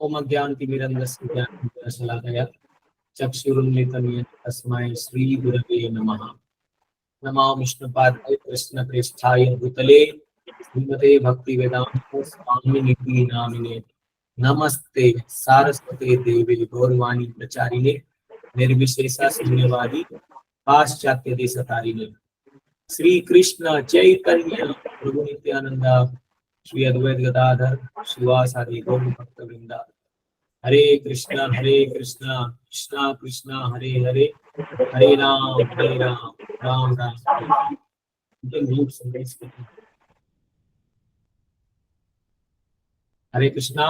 ओम अज्ञानतिमिरन्धस्य ज्ञानशलाकया चक्षुरुन्मिलितं येन तस्मै श्रीगुरवे नमः। नमो विष्णुपादाय कृष्णप्रेष्ठाय भूतले श्रीमते भक्तिवेदान्त स्वामिनिति नामिने। नमस्ते सारस्वते देवे गौरवाणी प्रचारिणे निर्विशेषा शून्यवादी पाश्चात्य देशतारिणे। श्री कृष्ण चैतन्य प्रभु नित्यानंद श्री अद्वैत गदाधर शिवासादि गौर भक्तवृंद। हरे कृष्णा कृष्णा कृष्णा हरे हरे, हरे राम राम राम हरे कृष्णा।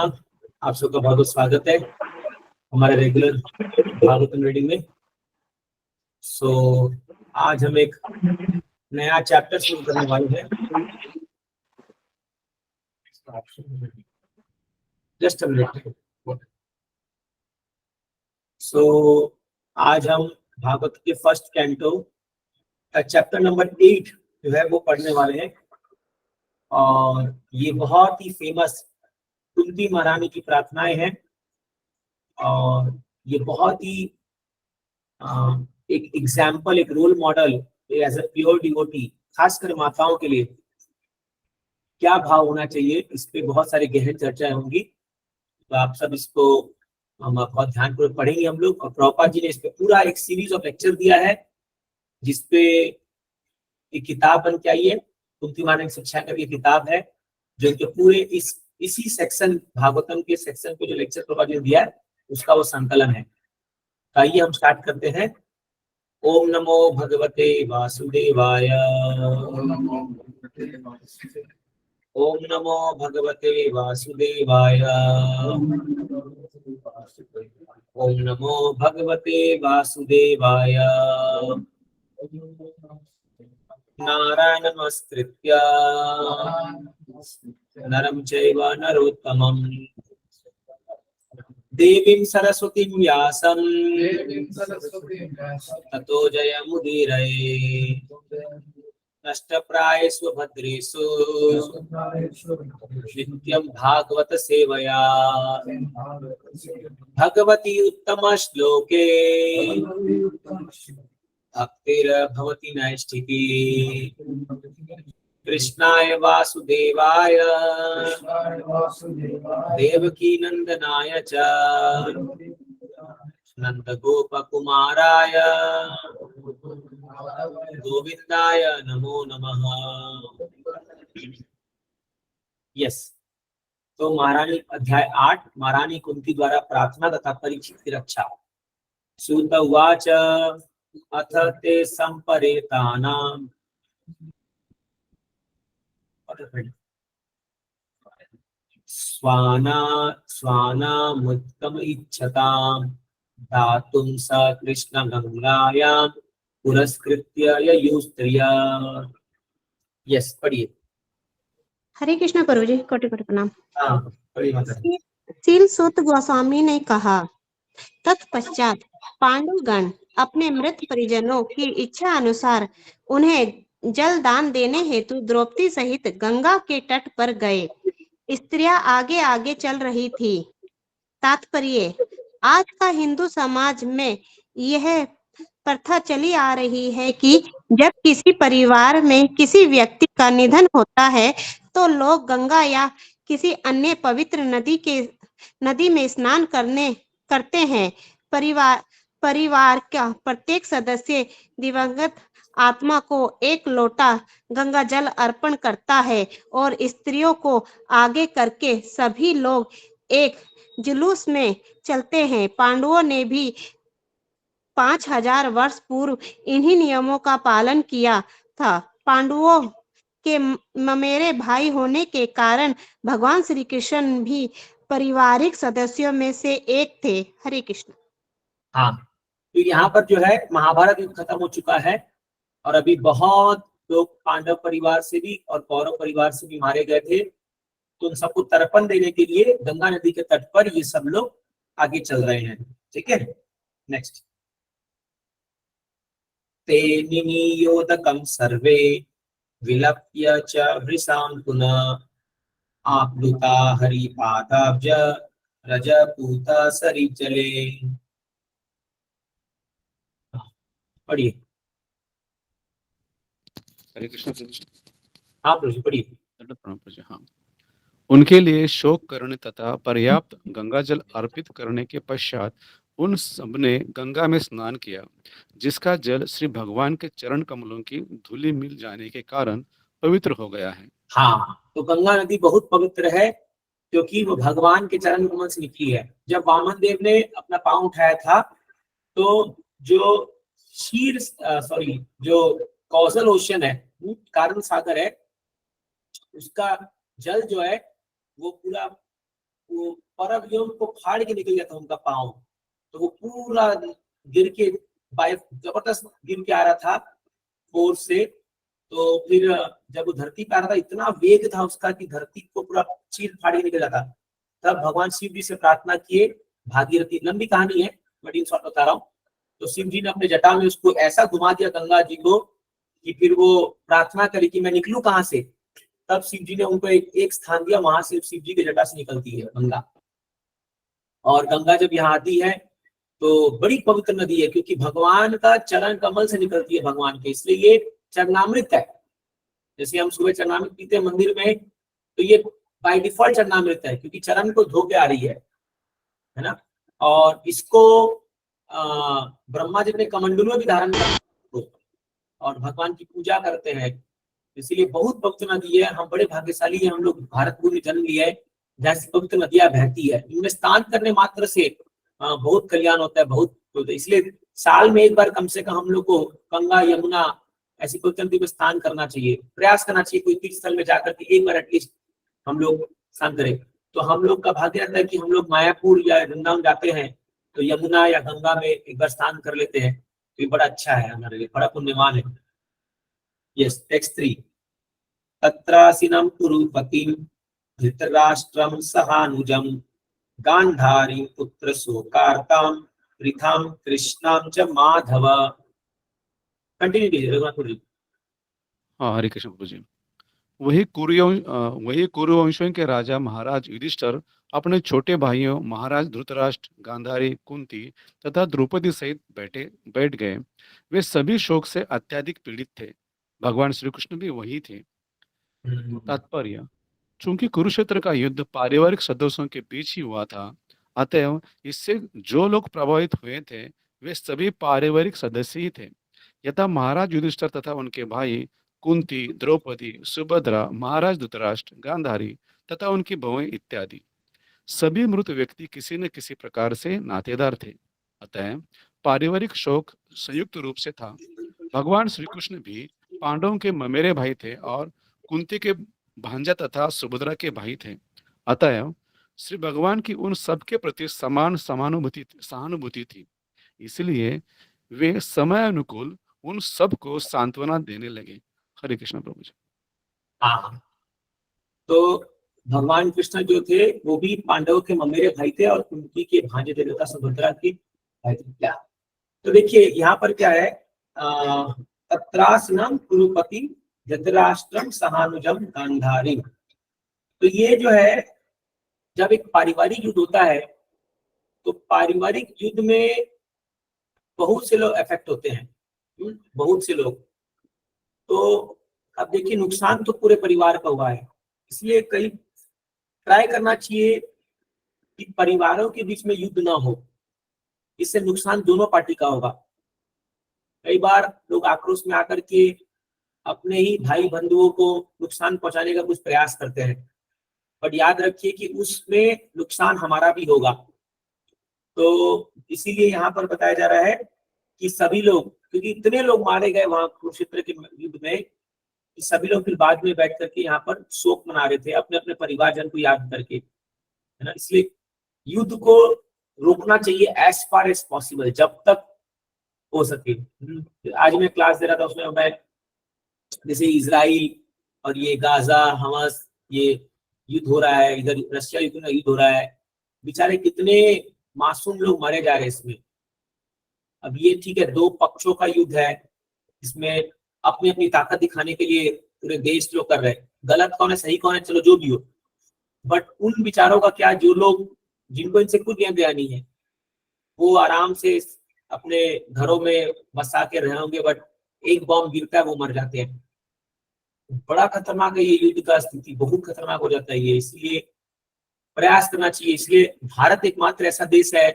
आप सबका बहुत बहुत स्वागत है हमारे रेगुलर भागवतम रीडिंग में। आज हम एक नया चैप्टर शुरू करने वाले हैं। Just a minute. आज हम भागवत के फर्स्ट कैंटो का चैप्टर नंबर 8 जो है वो पढ़ने वाले हैं। और ये बहुत ही फेमस कुंती महारानी की प्रार्थनाएं हैं और ये बहुत ही एक एग्जाम्पल, एक role model as a pure devotee, खासकर माताओं के लिए क्या भाव होना चाहिए, इस पे बहुत सारी गहन चर्चाएं होंगी। तो आप सब इसको हम बहुत ध्यानपूर्वक पढ़ेंगे हम लोग। और प्रभुपाद जी ने इस पे पूरा एक सीरीज ऑफ लेक्चर दिया है जिसपे एक किताब बन के आई है, कुंती महारानी शिक्षा करके किताब है, जो इनके पूरे इसी सेक्शन भागवतम के सेक्शन पे जो लेक्चर प्रभुपाद जी ने दिया है उसका वो संकलन है। तो आइए हम स्टार्ट करते हैं। ओम नमो भगवते वासुदेवाय। ओम नमो भगवते वासुदेवाय। ओम नमो भगवते वासुदेवाय। नारायणं नमस्कृत्य नरं चैव नरोत्तमं देवीं सरस्वतीं व्यासं ततो जयमुदीरये। नष्टप्रायेषु भद्रेषु नित्यं भागवत सेवया भगवती उत्तम श्लोके भक्तिर्भवति नैष्ठिकी। कृष्णाय वासुदेवाय देवकी नंदनाय च नंदगोपकुमाराय गोविंदाय नमो नमः। यस, तो महारानी अध्याय 8 महारानी कुंती द्वारा प्रार्थना तथा परीक्षित की रक्षा। सूत उवाच अथ ते संपरेतानां स्वानामुत्तम इच्छतां दातुं स कृष्ण गंगायां पुरस्कृत्य ययुस्त्रिया। यस, पढ़िए। हरे कृष्ण प्रभु जी, कोटि कोटि प्रणाम। पढ़िए। सील सूत गोस्वामी ने कहा, तत्पश्चात पांडुगण अपने मृत परिजनों की इच्छा अनुसार उन्हें जल दान देने हेतु द्रौपदी सहित गंगा के तट पर गए। स्त्रियां आगे आगे चल रही थी। तात्पर्य, आज का हिंदू समाज में यह प्रथा चली आ रही है कि जब किसी परिवार में किसी व्यक्ति का निधन होता है तो लोग गंगा या किसी अन्य पवित्र नदी में स्नान करते हैं। परिवार का प्रत्येक सदस्य दिवंगत आत्मा को एक लोटा गंगा जल अर्पण करता है और स्त्रियों को आगे करके सभी लोग एक जुलूस में चलते हैं। पांडवों ने भी 5000 वर्ष पूर्व इन्हीं नियमों का पालन किया था। पांडवों के ममेरे भाई होने के कारण भगवान श्री कृष्ण भी पारिवारिक सदस्यों में से एक थे। हरे कृष्ण। हाँ, तो यहाँ पर जो है महाभारत युद्ध खत्म हो चुका है और अभी बहुत लोग पांडव परिवार से भी और कौरव परिवार से भी मारे गए थे। तो उन सबको तर्पण देने के लिए गंगा नदी के तट पर ये सब लोग आगे चल रहे हैं। ठीक है, नेक्स्ट। ते नियोदकं सर्वे विलप्य च वृषां पुनः आप्लुता हरिपादाब्ज रजपूता सरी चले। पढ़िए। हरे कृष्ण प्रभु जी। हाँ प्रभु जी पढ़िए। दंडवत प्रणाम प्रभु जी। हाँ, उनके लिए शोक करने तथा पर्याप्त गंगा जल अर्पित करने के पश्चात उन सबने गंगा में स्नान किया, जिसका जल श्री भगवान के चरण कमलों की धूलि मिल जाने के कारण पवित्र हो गया है। हाँ, तो गंगा नदी बहुत पवित्र है क्योंकि वो भगवान के चरण कमल से निकली है। जब वामन देव ने अपना पांव उठाया था तो जो जो कौशल ओशन है, कारण सागर है, उसका जल जो है वो पूरा वो परव्योम को फाड़ के निकल गया था उनका पांव। तो वो पूरा गिर के जबरदस्त गिर के आ रहा था फोर्स से। तो फिर जब वो धरती पे आ रहा था, इतना वेग था उसका कि धरती को पूरा चीर फाड़ के निकल जाता। तब भगवान शिव जी से प्रार्थना किए, भागीरथी, लंबी कहानी है बट इन शॉर्ट बता रहा हूँ। तो शिव जी ने अपने जटा में उसको ऐसा घुमा दिया गंगा जी को कि फिर वो प्रार्थना करी कि मैं निकलूं कहाँ से। तब शिव जी ने उनको एक स्थान दिया, वहां से शिव जी के जटा से निकलती है गंगा। और गंगा जब यहाँ आती है तो बड़ी पवित्र नदी है क्योंकि भगवान का चरण कमल से निकलती है भगवान के, इसलिए ये चरणामृत है। जैसे हम सुबह चरणामृत पीते हैं मंदिर में, तो ये बाय डिफॉल्ट चरणामृत है क्योंकि चरण को धो के आ रही है ना। और इसको ब्रह्मा जी ने कमंडलू में भी धारण कर और भगवान की पूजा करते हैं, इसीलिए बहुत पवित्र नदी है। हम बड़े भाग्यशाली हैं, हम लोग भारत भूमि में जन्म लिया है जहाँ से पवित्र नदियां बहती है। इनमें स्नान करने मात्र से बहुत कल्याण होता है, बहुत। इसलिए साल में एक बार कम से कम हम लोग को गंगा यमुना ऐसी पवित्र नदी में स्नान करना चाहिए, प्रयास करना चाहिए कोई तीर्थ स्थल में जाकर के एक बार एटलीस्ट हम लोग स्नान करें। तो हम लोग का भाग्य रहता है कि हम लोग मायापुर या वृंदावन जाते हैं तो यमुना या गंगा में एक बार स्नान कर लेते हैं, तो ये बड़ा अच्छा है, हमारे लिए बड़ा पुण्यवान है। Yes, text 3। तत्रासिनं कुरुपतिं धृतराष्ट्रं सहानुजं गांधारी पुत्र शोकार्तां वृथां कृष्णां च माधव। कंटिन्यू कीजिए रघुनाथ जी। हाँ, हरे कृष्ण प्रभु जी। वही कुरुवंशियों के राजा महाराज युधिष्ठिर अपने छोटे भाइयों महाराज धृतराष्ट्र, गांधारी, कुंती तथा द्रौपदी सहित बैठ गए। वे सभी शोक से अत्यधिक पीड़ित थे। भगवान श्री कृष्ण भी वही थे। तात्पर्य: चूंकि कुरुक्षेत्र का युद्ध पारिवारिक सदस्यों के बीच ही हुआ था, अतएव इससे जो लोग प्रभावित हुए थे वे सभी पारिवारिक सदस्य ही थे। यथा महाराज युधिष्ठिर तथा उनके भाई कुंती, द्रौपदी, सुभद्रा, महाराज धृतराष्ट्र, गांधारी तथा उनकी बहुएं इत्यादि सभी मृत व्यक्ति किसी न किसी प्रकार से नातेदार थे। अतः पारिवारिक शोक संयुक्त रूप से था। भगवान श्री कृष्ण भी पांडवों के ममेरे भाई थे और कुंती के भांजा तथा सुभद्रा के भाई थे। अतएव श्री भगवान की उन सब के प्रति समान सहानुभूति थी। इसलिए वे समय अनुकूल उन सब को सांत्वना देने लगे। हरे कृष्ण प्रभु जी। हाँ, तो भगवान कृष्ण जो थे वो भी पांडवों के ममेरे भाई थे और कुंती के भांजे थे तथा सुभद्रा के भाई थे। क्या तो देखिए यहाँ पर क्या है, तत्रासनम कुरुपति धृतराष्ट्रम सहानुजम गांधारी। तो ये जो है, जब एक पारिवारिक युद्ध होता है तो पारिवारिक युद्ध में बहुत से लोग अफेक्ट होते हैं, बहुत से लोग। तो अब देखिए नुकसान तो पूरे परिवार का हुआ है, इसलिए कई ट्राई करना चाहिए कि परिवारों के बीच में युद्ध ना हो, इससे नुकसान दोनों पार्टी का होगा। कई बार लोग आक्रोश में आकर के अपने ही भाई बंधुओं को नुकसान पहुंचाने का कुछ प्रयास करते हैं, बट याद रखिए कि उसमें नुकसान हमारा भी होगा। तो इसीलिए यहाँ पर बताया जा रहा है कि सभी लोग, क्योंकि इतने लोग मारे गए वहां कुरुक्षेत्र के युद्ध में, कि सभी लोग फिर बाद में बैठ करके यहाँ पर शोक मना रहे थे अपने अपने परिवारजन को याद करके, है ना। इसलिए युद्ध को रोकना चाहिए एज फार एज पॉसिबल, जब तक हो सके। आज मैं क्लास दे रहा था, उसमें मैं जैसे इजराइल और ये गाजा हमास ये युद्ध हो रहा है, इधर रशिया यूक्रेन युद्ध हो रहा है, बेचारे कितने मासूम लोग मारे जा रहे हैं इसमें। अब ये ठीक है, दो पक्षों का युद्ध है, इसमें अपनी अपनी ताकत दिखाने के लिए पूरे देश लोग कर रहे हैं। गलत कौन है सही कौन है, चलो जो भी हो, बट उन विचारों का क्या जो लोग जिनको इनसे कुछ लेना देना नहीं है, वो आराम से अपने घरों में बसा के रहे होंगे, बट एक बॉम्ब गिरता है वो मर जाते हैं। बड़ा खतरनाक है ये युद्ध का स्थिति, बहुत खतरनाक हो जाता है ये, इसलिए प्रयास करना चाहिए। इसलिए भारत एकमात्र ऐसा देश है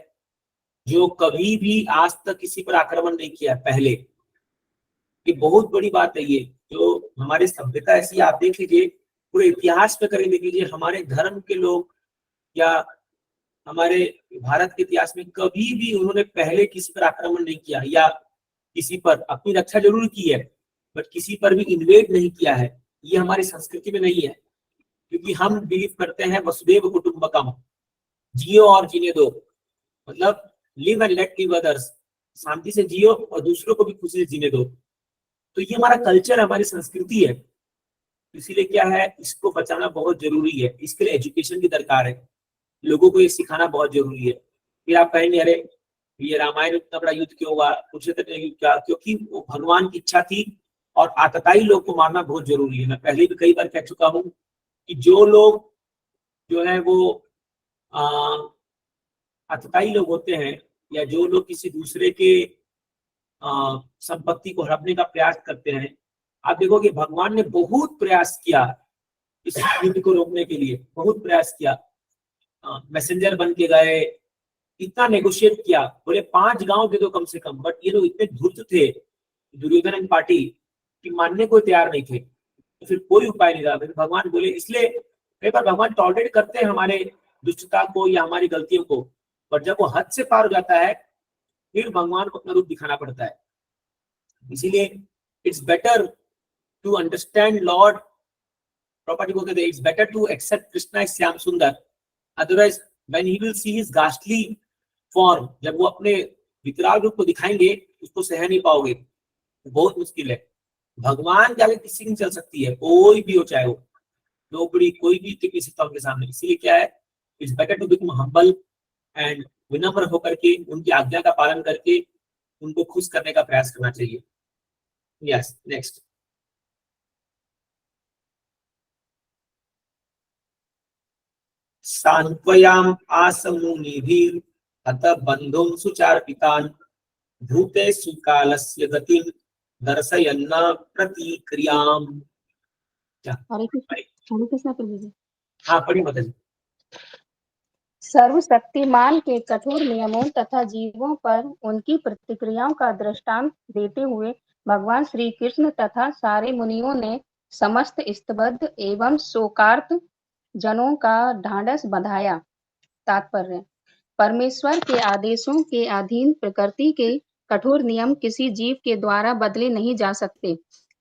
जो कभी भी आज तक किसी पर आक्रमण नहीं किया पहले। ये बहुत बड़ी बात है, ये जो हमारी सभ्यता ऐसी, आप देख लीजिए पूरे इतिहास में करें, देख लीजिए हमारे धर्म के लोग या हमारे भारत के इतिहास में कभी भी उन्होंने पहले किसी पर आक्रमण नहीं किया, या किसी पर अपनी रक्षा जरूर की है बट किसी पर भी इन्वेड नहीं किया है। ये हमारी संस्कृति में नहीं है, क्योंकि हम बिलीव करते हैं वसुदेव कुटुंबकम, जियो और जीने दो, मतलब live and let live others, शांति से जियो और दूसरों को भी खुशी से जीने दो। तो ये हमारा कल्चर, हमारी संस्कृति है, इसीलिए क्या है, इसको बचाना बहुत जरूरी है। इसके लिए एजुकेशन की दरकार है, लोगों को ये सिखाना बहुत जरूरी है। फिर आप कहेंगे अरे ये रामायण इतना बड़ा युद्ध क्यों हुआ, कुरुक्षेत्र युद्ध क्या, क्योंकि वो भगवान की इच्छा थी और आतताई लोग को मारना बहुत जरूरी है। मैं पहले भी कई बार कह चुका हूँ कि जो लोग जो है वो आतताई लोग होते हैं, या जो लोग किसी दूसरे के संपत्ति को हड़पने का प्रयास करते हैं, आप देखोगे भगवान ने बहुत प्रयास किया इस युद्ध को रोकने के लिए, बहुत प्रयास किया। मैसेंजर बन के गए, इतना नेगोशिएट किया, बोले 5 गांव दे दो कम से कम, बट ये लोग इतने धूर्त थे दुर्योधन एंड पार्टी कि मानने को तैयार नहीं थे। तो फिर कोई उपाय नहीं था, फिर भगवान बोले, इसलिए कई बार भगवान टॉलरेट करते हैं हमारे दुष्टता को या हमारी गलतियों को, पर जब वो हद से पार हो जाता है फिर भगवान को अपना रूप दिखाना पड़ता है। इसीलिए it's better to understand lord, प्रॉपर्टी बोलते थे, it's better to accept Krishna is Shyam Sundar, otherwise when he will see his ghastly form, जब वो अपने विकराल रूप को दिखाएंगे उसको सह नहीं पाओगे, बहुत मुश्किल है। भगवान के आगे किसी की चल सकती है, कोई भी हो, चाहे वो नौकरी, कोई भी टिक नहीं सकता उनके सामने। इसीलिए क्या है, it's better to become humble and विनम्र होकर के उनकी आज्ञा का पालन करके उनको खुश करने का प्रयास करना चाहिए। Yes, next. सांत्वयाम आसमुनिभिर अत बंधुं सुचार्पितान् भूतेषु कालस्य गतिं दर्शयन्ना प्रतिक्रियाम्। हरे कृष्ण प्रभु जी। हाँ, पढ़ी माता जी। सर्वशक्तिमान के कठोर नियमों तथा जीवों पर उनकी प्रतिक्रियाओं का दृष्टांत देते हुए भगवान श्री कृष्ण तथा सारे मुनियों ने समस्त स्तबद्ध एवं शोकार्त जनों का ढांढस बंधाया। तात्पर्य: परमेश्वर के आदेशों के अधीन प्रकृति के कठोर नियम किसी जीव के द्वारा बदले नहीं जा सकते।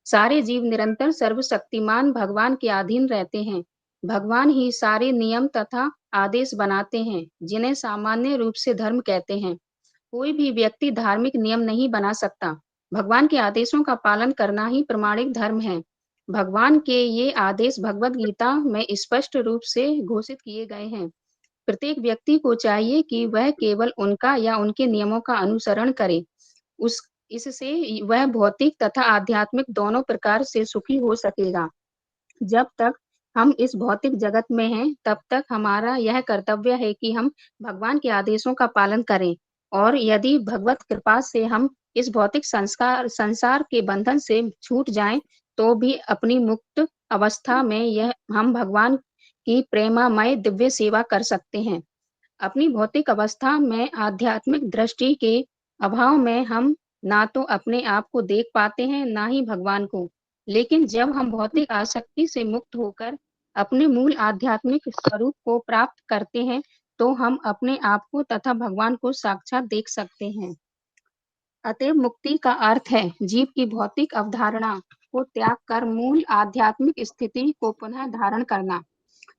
सारे जीव निरंतर सर्वशक्तिमान भगवान के अधीन रहते हैं। भगवान ही सारे नियम तथा आदेश बनाते हैं, जिन्हें सामान्य रूप से धर्म कहते हैं। कोई भी व्यक्ति धार्मिक नियम नहीं बना सकता। भगवान के आदेशों का पालन करना ही प्रमाणिक धर्म है। भगवान के ये आदेश भगवत गीता में स्पष्ट रूप से घोषित किए गए हैं। प्रत्येक व्यक्ति को चाहिए कि वह केवल उनका या उनके नियमों का अनुसरण करे। इससे वह भौतिक तथा आध्यात्मिक दोनों प्रकार से सुखी हो सकेगा। जब तक हम इस भौतिक जगत में हैं, तब तक हमारा यह कर्तव्य है कि हम भगवान के आदेशों का पालन करें, और यदि भगवत कृपा से हम इस भौतिक संसार के बंधन से छूट जाएं, तो भी अपनी मुक्त अवस्था में यह हम भगवान की प्रेमामय दिव्य सेवा कर सकते हैं। अपनी भौतिक अवस्था में आध्यात्मिक दृष्टि के अभाव में हम ना तो अपने आप को देख पाते हैं, ना ही भगवान को। लेकिन जब हम भौतिक आसक्ति से मुक्त होकर अपने मूल आध्यात्मिक स्वरूप को प्राप्त करते हैं, तो हम अपने आप को तथा भगवान को साक्षात देख सकते हैं। अतएव मुक्ति का अर्थ है जीव की भौतिक अवधारणा को त्याग कर मूल आध्यात्मिक स्थिति को पुनः धारण करना।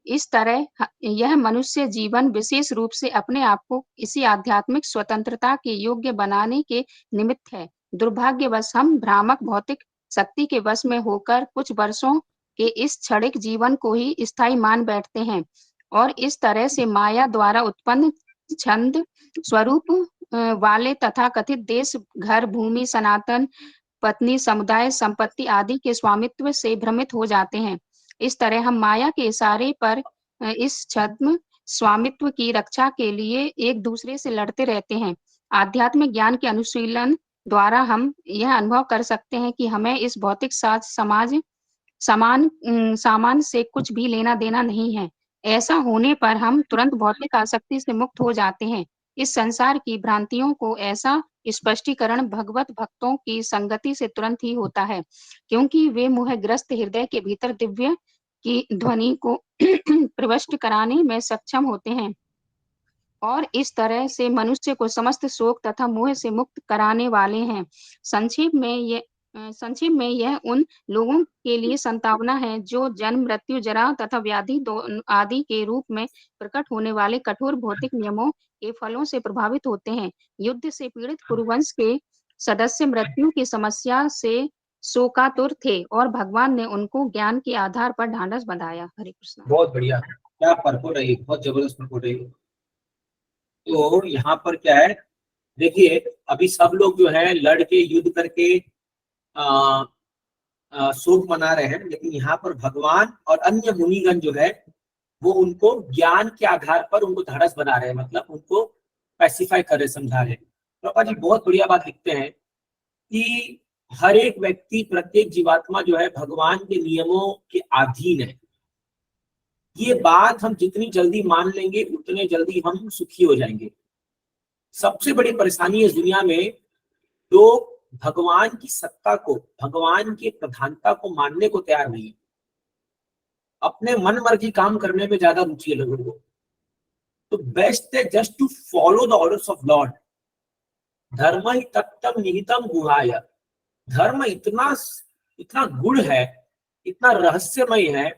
इस तरह यह मनुष्य जीवन विशेष रूप से अपने आप को इसी आध्यात्मिक स्वतंत्रता के योग्य बनाने के निमित्त है। दुर्भाग्यवश हम भ्रामक भौतिक शक्ति के वश में होकर कुछ वर्षों के इस क्षणिक जीवन को ही स्थायी मान बैठते हैं, और इस तरह से माया द्वारा उत्पन्न छंद स्वरूप वाले तथा कथित देश, घर, भूमि, सनातन, पत्नी, समुदाय, संपत्ति आदि के स्वामित्व से भ्रमित हो जाते हैं। इस तरह हम माया के इशारे पर इस छद्म स्वामित्व की रक्षा के लिए एक दूसरे से लड़ते रहते हैं। आध्यात्मिक ज्ञान के अनुशीलन द्वारा हम यह अनुभव कर सकते हैं कि हमें इस भौतिक सामान से कुछ भी लेना देना नहीं है। ऐसा होने पर हम तुरंत भौतिक आसक्ति से मुक्त हो जाते हैं। इस संसार की भ्रांतियों को ऐसा स्पष्टीकरण भगवत भक्तों की संगति से तुरंत ही होता है, क्योंकि वे मोहग्रस्त हृदय के भीतर दिव्य की ध्वनि को प्रविष्ट कराने में सक्षम होते हैं और इस तरह से मनुष्य को समस्त शोक तथा मोह से मुक्त कराने वाले हैं। संक्षेप में यह उन लोगों के लिए संतावना है जो जन्म, मृत्यु, जरा तथा व्याधि आदि के रूप में प्रकट होने वाले कठोर भौतिक नियमों के फलों से प्रभावित होते हैं। युद्ध से पीड़ित कुरुवंश के सदस्य मृत्यु की समस्या से शोकातुर थे और भगवान ने उनको ज्ञान के आधार पर ढांढस बंधाया। हरे कृष्ण। बहुत बढ़िया, क्या परपोर्ट है, बहुत जबरदस्त परपोर्ट है। तो यहाँ पर क्या है, देखिए अभी सब लोग जो है लड़ के युद्ध करके शोक मना रहे हैं, लेकिन यहाँ पर भगवान और अन्य मुनिगण जो है वो उनको ज्ञान के आधार पर उनको ढाढ़स बना रहे हैं, मतलब उनको पैसिफाई कर रहे, समझा रहे। प्रभा जी बहुत बढ़िया बात लिखते हैं कि हर एक व्यक्ति, प्रत्येक जीवात्मा जो है भगवान के नियमों के अधीन है। ये बात हम जितनी जल्दी मान लेंगे उतने जल्दी हम सुखी हो जाएंगे। सबसे बड़ी परेशानी इस दुनिया में लोग भगवान की सत्ता को, भगवान की प्रधानता को मानने को तैयार नहीं है। अपने मन मर्जी काम करने में ज्यादा रुचि है लोगों को। तो बेस्ट है just to follow the orders of lord. धर्म ही तत्तम निहितम गुहाय। धर्म इतना गुड़ है, इतना रहस्यमय है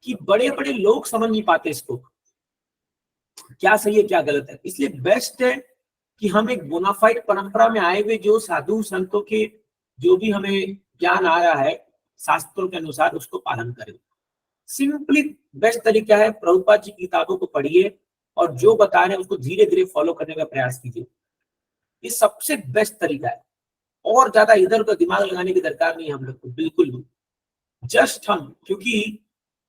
कि बड़े बड़े लोग समझ नहीं पाते इसको, क्या सही है क्या गलत है। इसलिए बेस्ट है कि हम एक बोनाफाइड परंपरा में आए हुए जो साधु संतों के जो भी हमें ज्ञान आ रहा है शास्त्रों के अनुसार उसको पालन करें। सिंपली बेस्ट तरीका है प्रभुपाद जी की किताबों को पढ़िए और जो बता रहे हैं उसको धीरे धीरे फॉलो करने का प्रयास कीजिए। ये सबसे बेस्ट तरीका है। और ज्यादा इधर उधर दिमाग लगाने की दरकार नहीं है हम लोग को, बिल्कुल भी। जस्ट हम, क्योंकि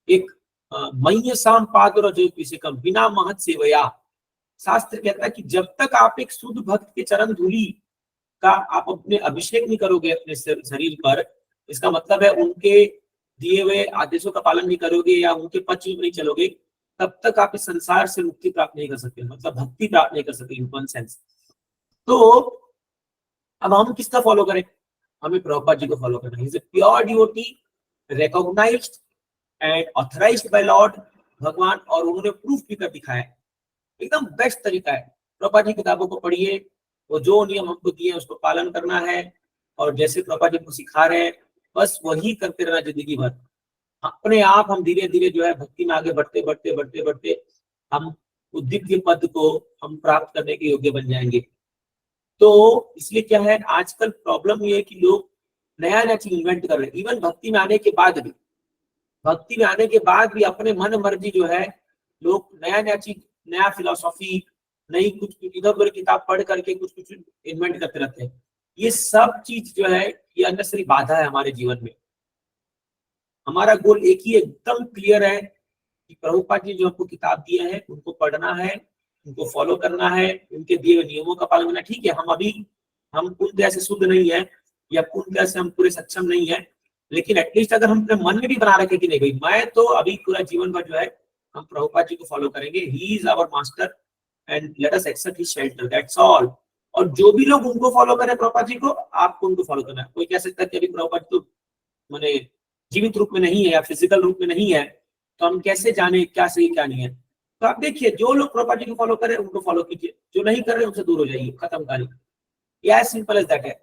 एक मह्य शाम पादर जो किसी कम बिना महत सेवया, शास्त्र कहता है कि जब तक आप एक शुद्ध भक्त के चरण धूलि का आप अपने अभिषेक नहीं करोगे अपने शरीर पर, इसका मतलब है उनके दिए हुए आदेशों का पालन नहीं करोगे या उनके पक्ष में नहीं चलोगे, तब तक आप इस संसार से मुक्ति प्राप्त नहीं कर सकते, मतलब भक्ति प्राप्त नहीं कर सकते इन वन सेंस। तो अब हम किसका फॉलो करें? हमें प्रभुपाद जी को फॉलो करना है। He is a pure devotee, recognised and authorised by lord भगवान, और उन्होंने प्रूफ भी कर दिखाया है। एकदम बेस्ट तरीका है। प्रभुपाद जी किताबों को पढ़िए, वो जो नियम हमको दिए उसको पालन करना है, और जैसे प्रभुपाद जी को सिखा रहे हैं बस वही करते रहना जिंदगी भर। अपने आप हम धीरे धीरे जो है भक्ति में आगे बढ़ते बढ़ते बढ़ते बढ़ते हम दिव्य पद को हम प्राप्त करने के योग्य बन जाएंगे। तो इसलिए क्या है, आजकल प्रॉब्लम ये है कि लोग नया नया चीज इन्वेंट कर रहे हैं। इवन भक्ति में आने के बाद भी अपने मन मर्जी जो है लोग नया नया चीज, नया फिलोसॉफी, नई कुछ इधर उधर किताब पढ़ करके कुछ कुछ इन्वेंट करते रहते हैं। ये सब चीज जो है ये अननेसेसरी बाधा है हमारे जीवन में। हमारा गोल एक ही एकदम क्लियर है कि प्रभुपाद जी जो हमको किताब दिया है उनको पढ़ना है, उनको फॉलो करना है, उनके दिए हुए नियमों का पालन करना। ठीक है, हम पूरी तरह से शुद्ध नहीं है या पूरी तरह से हम पूरे सक्षम नहीं है, लेकिन एटलीस्ट अगर हम अपने मन में भी बना रखे कि नहीं भाई मैं तो अभी पूरा जीवन भर जो है हम प्रभुपाद जी को फॉलो करेंगे, he is our master and let us accept his shelter, that's all. और जो भी लोग उनको फॉलो करें प्रभुपाद जी को, आपको उनको फॉलो करना है। कोई कह सकता है कि अभी प्रभुपाद तो माने जीवित रूप में नहीं है या फिजिकल रूप में नहीं है, तो हम कैसे जाने क्या सही क्या नहीं है। तो आप देखिए, जो लोग प्रभुपाद जी को फॉलो करें उनको फॉलो कीजिए, जो नहीं कर रहे उनसे दूर हो जाइए, खत्म कहानी। ये एज सिंपल एज दैट है।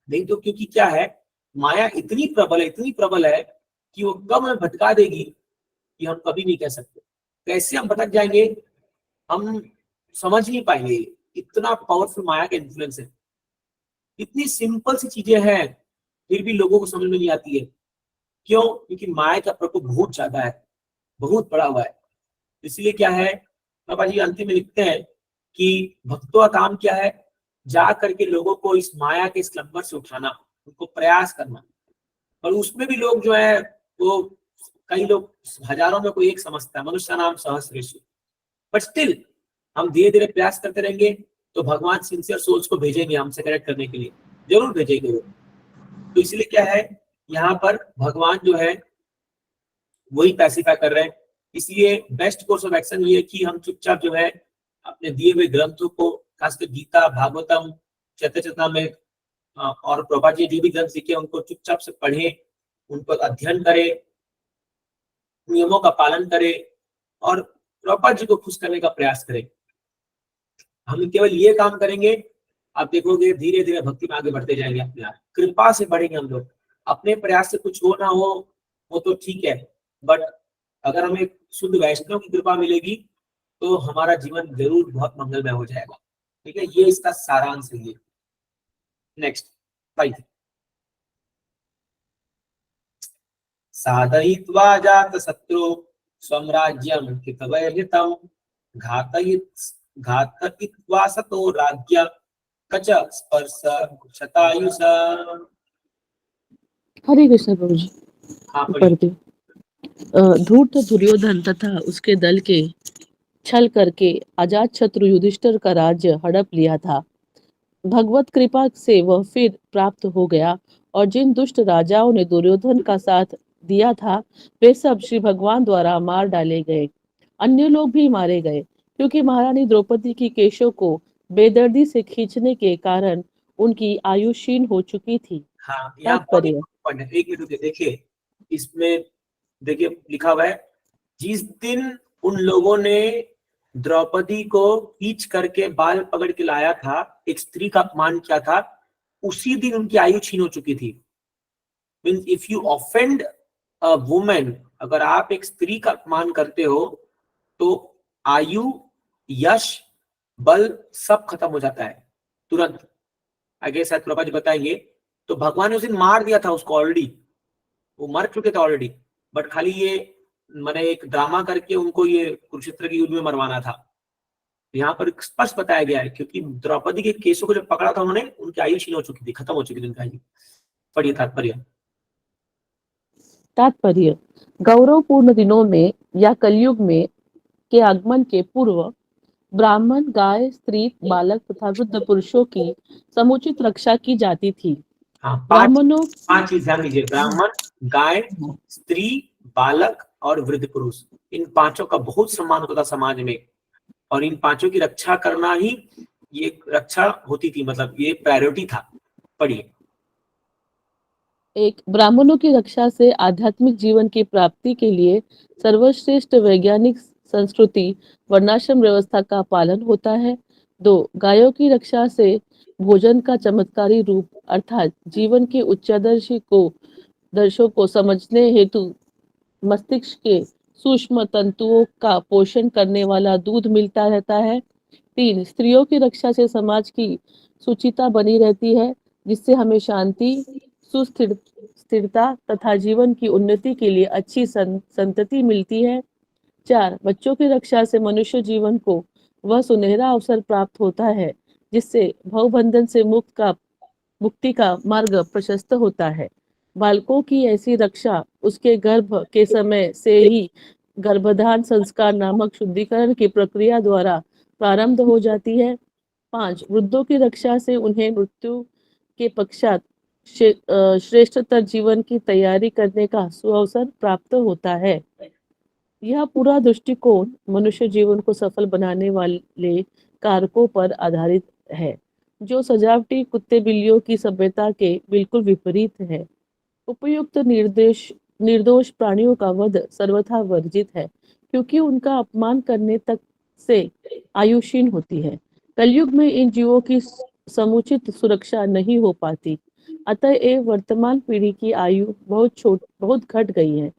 नहीं तो क्योंकि क्या है, माया इतनी प्रबल है कि वो कब हमें भटका देगी कि हम कभी नहीं कह सकते। कैसे हम भटक जाएंगे हम समझ नहीं पाएंगे। इतना पावरफुल माया का इन्फ्लुएंस है। इतनी सिंपल सी चीजें हैं फिर भी लोगों को समझ में नहीं आती है। क्यों? क्योंकि माया का प्रकोप बहुत ज्यादा है, बहुत बड़ा हुआ है। इसलिए क्या है, बाबा जी अंतिम में लिखते हैं कि भक्तों का काम क्या है, जा करके लोगों को इस माया के स्लंबर से उठाना, उनको प्रयास करना। और उसमें भी लोग जो है वो कई लोग हजारों में कोई एक समझता है, मनुष्य नाम सहस्रेषु, बट स्टिल हम धीरे धीरे प्रयास करते रहेंगे तो भगवान सिंसियर सोल्स को भेजेंगे हमसे कनेक्ट करने के लिए, जरूर भेजेंगे वो। तो इसलिए क्या है, यहाँ पर भगवान जो है वही पैसिफाई कर रहे हैं। इसलिए बेस्ट कोर्स ऑफ एक्शन ये है कि हम चुपचाप जो है अपने दिए हुए ग्रंथों को, खासकर गीता, भागवतम, चैतन्य और प्रभुपाद जी जो भी ग्रंथ लिखे उनको चुपचाप से पढ़ें, उन पर अध्ययन करें, नियमों का पालन करें और प्रभुपाद जी को खुश करने का प्रयास करें। हम केवल ये काम करेंगे, आप देखोगे धीरे धीरे भक्ति में आगे बढ़ते जाएंगे, अपने आप कृपा से बढ़ेंगे हम लोग। अपने प्रयास से कुछ हो ना हो वो तो ठीक है, बट अगर हमें शुद्ध वैष्णव की कृपा मिलेगी तो हमारा जीवन जरूर बहुत मंगलमय हो जाएगा। ठीक है, ये इसका सारांश है। ये नेक्स्ट 5, साधयित्वा जातशत्रु स्वं राज्यं हितवैरितं घातयित्वा सतो राज्य कच स्पर्श शतायुष। हरे कृष्ण प्रभु जी। हाँ ऊपर पढ़िए। पे धूर्त दुर्योधन तथा उसके दल के छल करके अजात शत्रु युधिष्ठिर का राज्य हड़प लिया था। भगवत कृपा से वह फिर प्राप्त हो गया और जिन दुष्ट राजाओं ने दुर्योधन का साथ दिया था वे सब श्री भगवान द्वारा मार डाले गए। अन्य लोग भी मारे गए क्योंकि महारानी द्रौपदी की केशों को बेदर्दी से खींचने के कारण उनकी आयु क्षीण हो चुकी थी। हाँ, यहाँ बहुत तात्पर्य important है। एक मिनट देखिए, इसमें देखिए लिखा हुआ है, जिस दिन उन लोगों ने द्रौपदी को खींच करके बाल पकड़ के लाया था, एक स्त्री का अपमान किया था, उसी दिन उनकी आयु छीन हो चुकी थी। Means if you offend a women, अगर आप एक स्त्री का अपमान करते हो तो आयु, यश, बल सब खत्म हो जाता है तुरंत। आगे शायद प्रभा जी बताएंगे। तो भगवान ने उस दिन मार दिया था उसको ऑलरेडी, वो मर चुके थे ऑलरेडी, बट खाली ये मैंने एक ड्रामा करके उनको ये कुरुक्षेत्र के युद्ध में मरवाना था। यहाँ पर स्पष्ट बताया गया है, क्योंकि द्रौपदी के केसों को जब पकड़ा था उन्होंने, उनकी आयु छीन हो चुकी थी, खत्म हो चुकी थी उनकी आयु। पढ़िए तात्पर्य। तात्पर्य गौरवपूर्ण दिनों में या कलयुग में के आगमन के पूर्व ब्राह्मण, गाय, स्त्री, बालक तथा वृद्ध पुरुषों की समुचित रक्षा की जाती थी। हाँ, ब्राह्मणों पांच चीज ध्यान दीजिए, ब्राह्मण, गाय, स्त्री, बालक और वृद्ध पुरुष, इन पांचों का बहुत सम्मान होता था समाज में, और इन पांचों की रक्षा करना ही ये रक्षा होती थी, मतलब ये प्रायोरिटी था। पढ़िए। एक, ब्राह्मणों की रक्षा से आध्यात्मिक जीवन की प्राप्ति के लिए सर्वश्रेष्ठ वैज्ञानिक संस्कृति वर्णाश्रम व्यवस्था का पालन होता है। 2, गायों की रक्षा से भोजन का चमत्कारी रूप अर्थात जीवन के दर्शों को समझने हेतु मस्तिष्क के सूक्ष्म तंतुओं का पोषण करने वाला दूध मिलता रहता है। 3, स्त्रियों की रक्षा से समाज की सुचिता बनी रहती है, जिससे हमें शांति, स्थिरता तथा जीवन की उन्नति के लिए अच्छी संतति मिलती है। 4, बच्चों की रक्षा से मनुष्य जीवन को वह सुनहरा अवसर प्राप्त होता है जिससे भवबंधन से मुक्ति का मार्ग प्रशस्त होता है। बालकों की ऐसी रक्षा उसके गर्भ के समय से ही गर्भधान संस्कार नामक शुद्धिकरण की प्रक्रिया द्वारा प्रारंभ हो जाती है। 5, वृद्धों की रक्षा से उन्हें मृत्यु के पश्चात श्रेष्ठतर जीवन की तैयारी करने का सुअवसर प्राप्त होता है। यह पूरा दृष्टिकोण मनुष्य जीवन को सफल बनाने वाले कारकों पर आधारित है, जो सजावटी कुत्ते बिल्लियों की सभ्यता के बिल्कुल विपरीत है। उपयुक्त निर्दोष प्राणियों का वध सर्वथा वर्जित है, क्योंकि उनका अपमान करने तक से आयु क्षीण होती है। कलयुग में इन जीवों की समुचित सुरक्षा नहीं हो पाती, अतएव वर्तमान पीढ़ी की आयु बहुत घट गई है।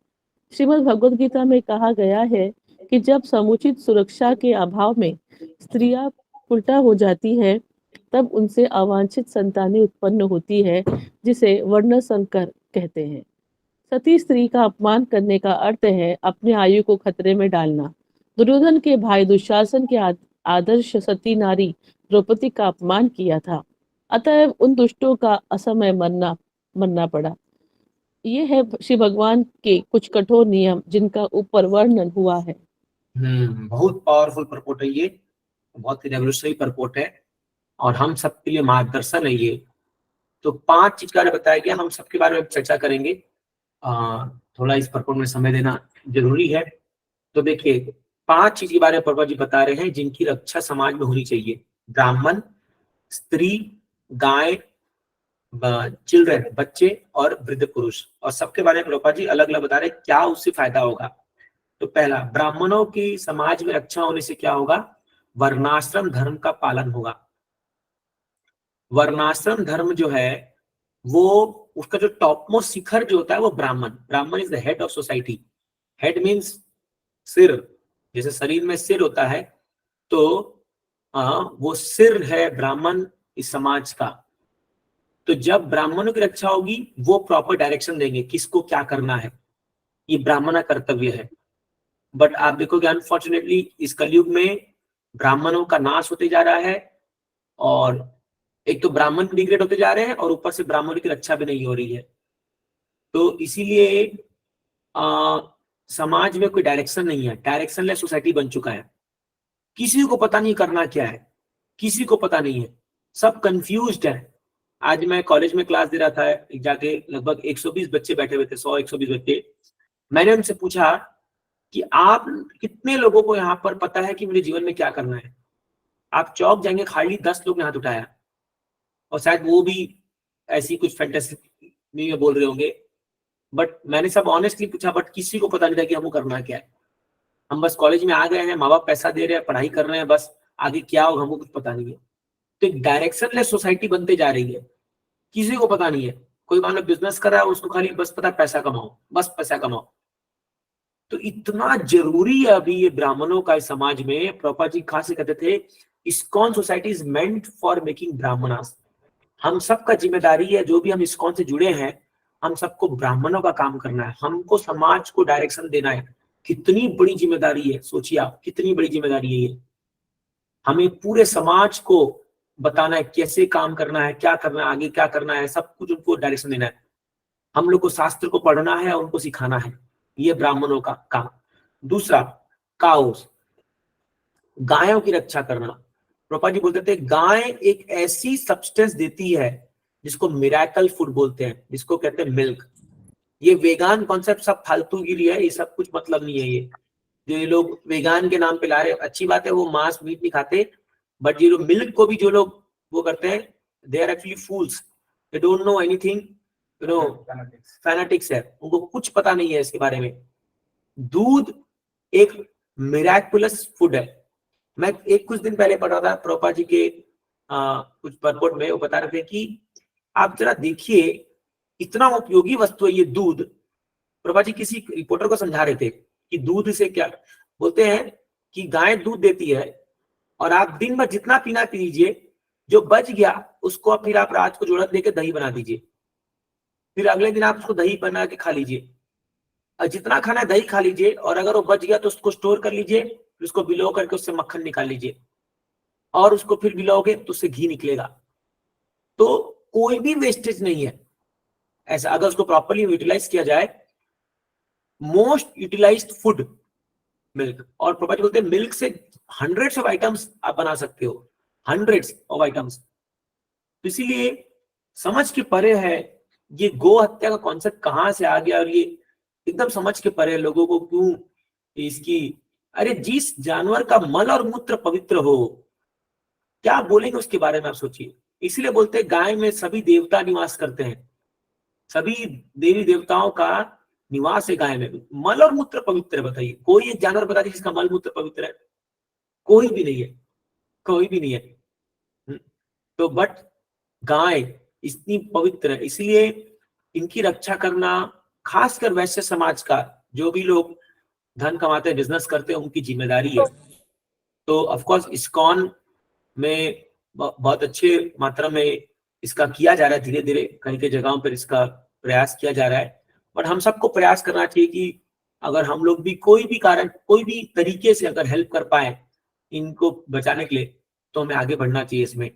श्रीमद् भगवद गीता में कहा गया है कि जब समुचित सुरक्षा के अभाव में स्त्रियां उल्टा हो जाती है, तब उनसे अवांछित संतानें उत्पन्न होती है, जिसे वर्ण संकर कहते हैं। सती स्त्री का अपमान करने का अर्थ है अपने आयु को खतरे में डालना। दुर्योधन के भाई दुशासन के आदर्श सती नारी द्रौपदी का अपमान किया था, अतएव उन दुष्टों का असमय मरना पड़ा। ये है श्री भगवान के कुछ कठोर नियम जिनका ऊपर वर्णन हुआ है। बहुत पावरफुल प्रपोट है ये, बहुत ही रेवोल्यूशनरी प्रपोट है और हम सबके लिए मार्गदर्शन है ये। तो 5 चीज के बारे में बताया गया, हम सबके बारे में चर्चा करेंगे। थोड़ा इस प्रपोट में समय देना जरूरी है। तो देखिए 5 चीज के बारे में प्रभा जी बता रहे हैं जिनकी रक्षा समाज में होनी चाहिए। ब्राह्मण, स्त्री, गाय, चिल्ड्रन, बच्चे और वृद्ध पुरुष, और सबके बारे में प्रभा जी अलग अलग बता रहे हैं क्या उससे फायदा होगा। तो पहला, ब्राह्मणों की समाज में रक्षा होने से क्या होगा? वर्णाश्रम धर्म का पालन होगा। वर्णाश्रम धर्म जो है वो उसका जो टॉप मोस्ट शिखर जो होता है वो ब्राह्मण is the head of society. Head means सिर, जैसे शरीर में सिर होता है तो वो सिर है ब्राह्मण इस समाज का। तो जब ब्राह्मणों की रक्षा होगी वो प्रॉपर डायरेक्शन देंगे किसको क्या करना है, ये ब्राह्मण का कर्तव्य है। बट आप देखोगे अनफॉर्चुनेटली इस कलयुग में ब्राह्मणों का नाश होते जा रहा है और एक तो ब्राह्मण डिग्रेड होते जा रहे हैं और ऊपर से ब्राह्मणों की रक्षा भी नहीं हो रही है। तो इसीलिए समाज में कोई डायरेक्शन नहीं है, डायरेक्शनलेस सोसाइटी बन चुका है। किसी को पता नहीं करना क्या है, किसी को पता नहीं है, सब कंफ्यूज्ड है। आज मैं कॉलेज में क्लास दे रहा था, जाके लगभग 120 बच्चे बैठे हुए थे, 100-120 बच्चे। मैंने उनसे पूछा कि आप कितने लोगों को यहाँ पर पता है कि मुझे जीवन में क्या करना है? आप चौक जाएंगे, खाली 10 लोग ने हाथ उठाया और शायद वो भी ऐसी कुछ फैंटेसी में बोल रहे होंगे। बट मैंने सब ऑनेस्टली पूछा, बट किसी को पता नहीं था कि हमको करना क्या है। हम बस कॉलेज में आ गए हैं, माँ बाप पैसा दे रहे हैं, पढ़ाई कर रहे हैं, बस आगे क्या होगा हमको कुछ पता नहीं है। तो एक डायरेक्शनलेस सोसाइटी बनते जा रही है, किसी को पता नहीं है। कोई मान लो बिजनेस कर रहा है, उसको खाली बस पता है पैसा कमाओ, बस पैसा कमाओ। तो इतना जरूरी है अभी ये ब्राह्मणों का इस समाज में। प्रभुपाद जी खास कहते थे ISKCON society is meant for making Brahmanas. हम सबका जिम्मेदारी है, जो भी हम इस्कॉन से जुड़े हैं, हम सबको ब्राह्मणों का काम करना है, हमको समाज को डायरेक्शन देना है। कितनी बड़ी जिम्मेदारी है, सोचिए आप कितनी बड़ी जिम्मेदारी है ये। हमें पूरे समाज को बताना है कैसे काम करना है, क्या करना है, आगे क्या करना है, सब कुछ उनको डायरेक्शन देना है। हम लोग को शास्त्र को पढ़ना है और उनको सिखाना है, ये ब्राह्मणों का काम। दूसरा, काउस, गायों की रक्षा करना। प्रभुपाद जी बोलते थे गाय एक ऐसी सब्सटेंस देती है जिसको मिरेकल फूड बोलते हैं, जिसको कहते हैं मिल्क। ये वेगान कॉन्सेप्ट सब फालतूगिरी है, ये सब कुछ मतलब नहीं है। ये जो ये लोग वेगान के नाम पे ला रहे हैं, अच्छी बात है, वो मांस मीट नहीं खाते, बट ये लोग मिल्क को भी जो लोग वो करते हैं, they are actually fools, they don't know anything, you know, fanatics है, उनको कुछ पता नहीं है इसके बारे में। दूध एक मिरेकुलस फूड है। मैं एक कुछ दिन पहले पढ़ रहा था प्रभुपाद जी के कुछ परपोर्ट में, वो बता रहे थे कि आप जरा देखिए इतना उपयोगी वस्तु है ये दूध। प्रभुपाद जी किसी रिपोर्टर को समझा रहे थे कि दूध से क्या बोलते हैं कि गाय दूध देती है और आप दिन भर जितना पीना पी लीजिए, जो बच गया उसको फिर आप रात को जोड़क देके दही बना दीजिए, फिर अगले दिन आप उसको दही बना के खा लीजिए, और जितना खाना है दही खा लीजिए, और अगर वो बच गया तो उसको स्टोर कर लीजिए, फिर उसको बिलो करके उससे मक्खन निकाल लीजिए, और उसको फिर बिलोगे तो उससे घी निकलेगा। तो कोई भी वेस्टेज नहीं है ऐसा, अगर उसको प्रॉपर्ली यूटिलाइज किया जाए। मोस्ट यूटिलाइज्ड फूड मिल्क, और प्रभुपाद जी बोलते हैं मिल्क से हंड्रेड्स ऑफ आइटम्स आप बना सकते हो, हंड्रेड्स ऑफ आइटम्स। तो इसीलिए समझ के परे है ये गो हत्या का कॉन्सेप्ट कहां से आ गया, और ये एकदम समझ के परे लोगों को क्यों इसकी। अरे जिस जानवर का मल और मूत्र पवित्र हो, क्या बोलेंगे उसके बारे में आप सोचिए। इसलिए बोलते हैं गाय में सभी देवता निवास करते हैं, सभी देवी देवताओं का निवास है गाय में। मल और मूत्र पवित्र है, बताइए कोई एक जानवर बता दीजिए जिसका मल मूत्र पवित्र है? कोई भी नहीं है, कोई भी नहीं है। तो बट गाय इतनी पवित्र है, इसलिए इनकी रक्षा करना खासकर वैश्य समाज का, जो भी लोग धन कमाते हैं, बिजनेस करते हैं, उनकी जिम्मेदारी है। तो ऑफ कोर्स इस्कॉन में बहुत अच्छे मात्रा में इसका किया जा रहा है, धीरे धीरे कई कई जगहों पर इसका प्रयास किया जा रहा है। बट हम सबको प्रयास करना चाहिए कि अगर हम लोग भी कोई भी कारण, कोई भी तरीके से अगर हेल्प कर पाए इनको बचाने के लिए, तो हमें आगे बढ़ना चाहिए इसमें।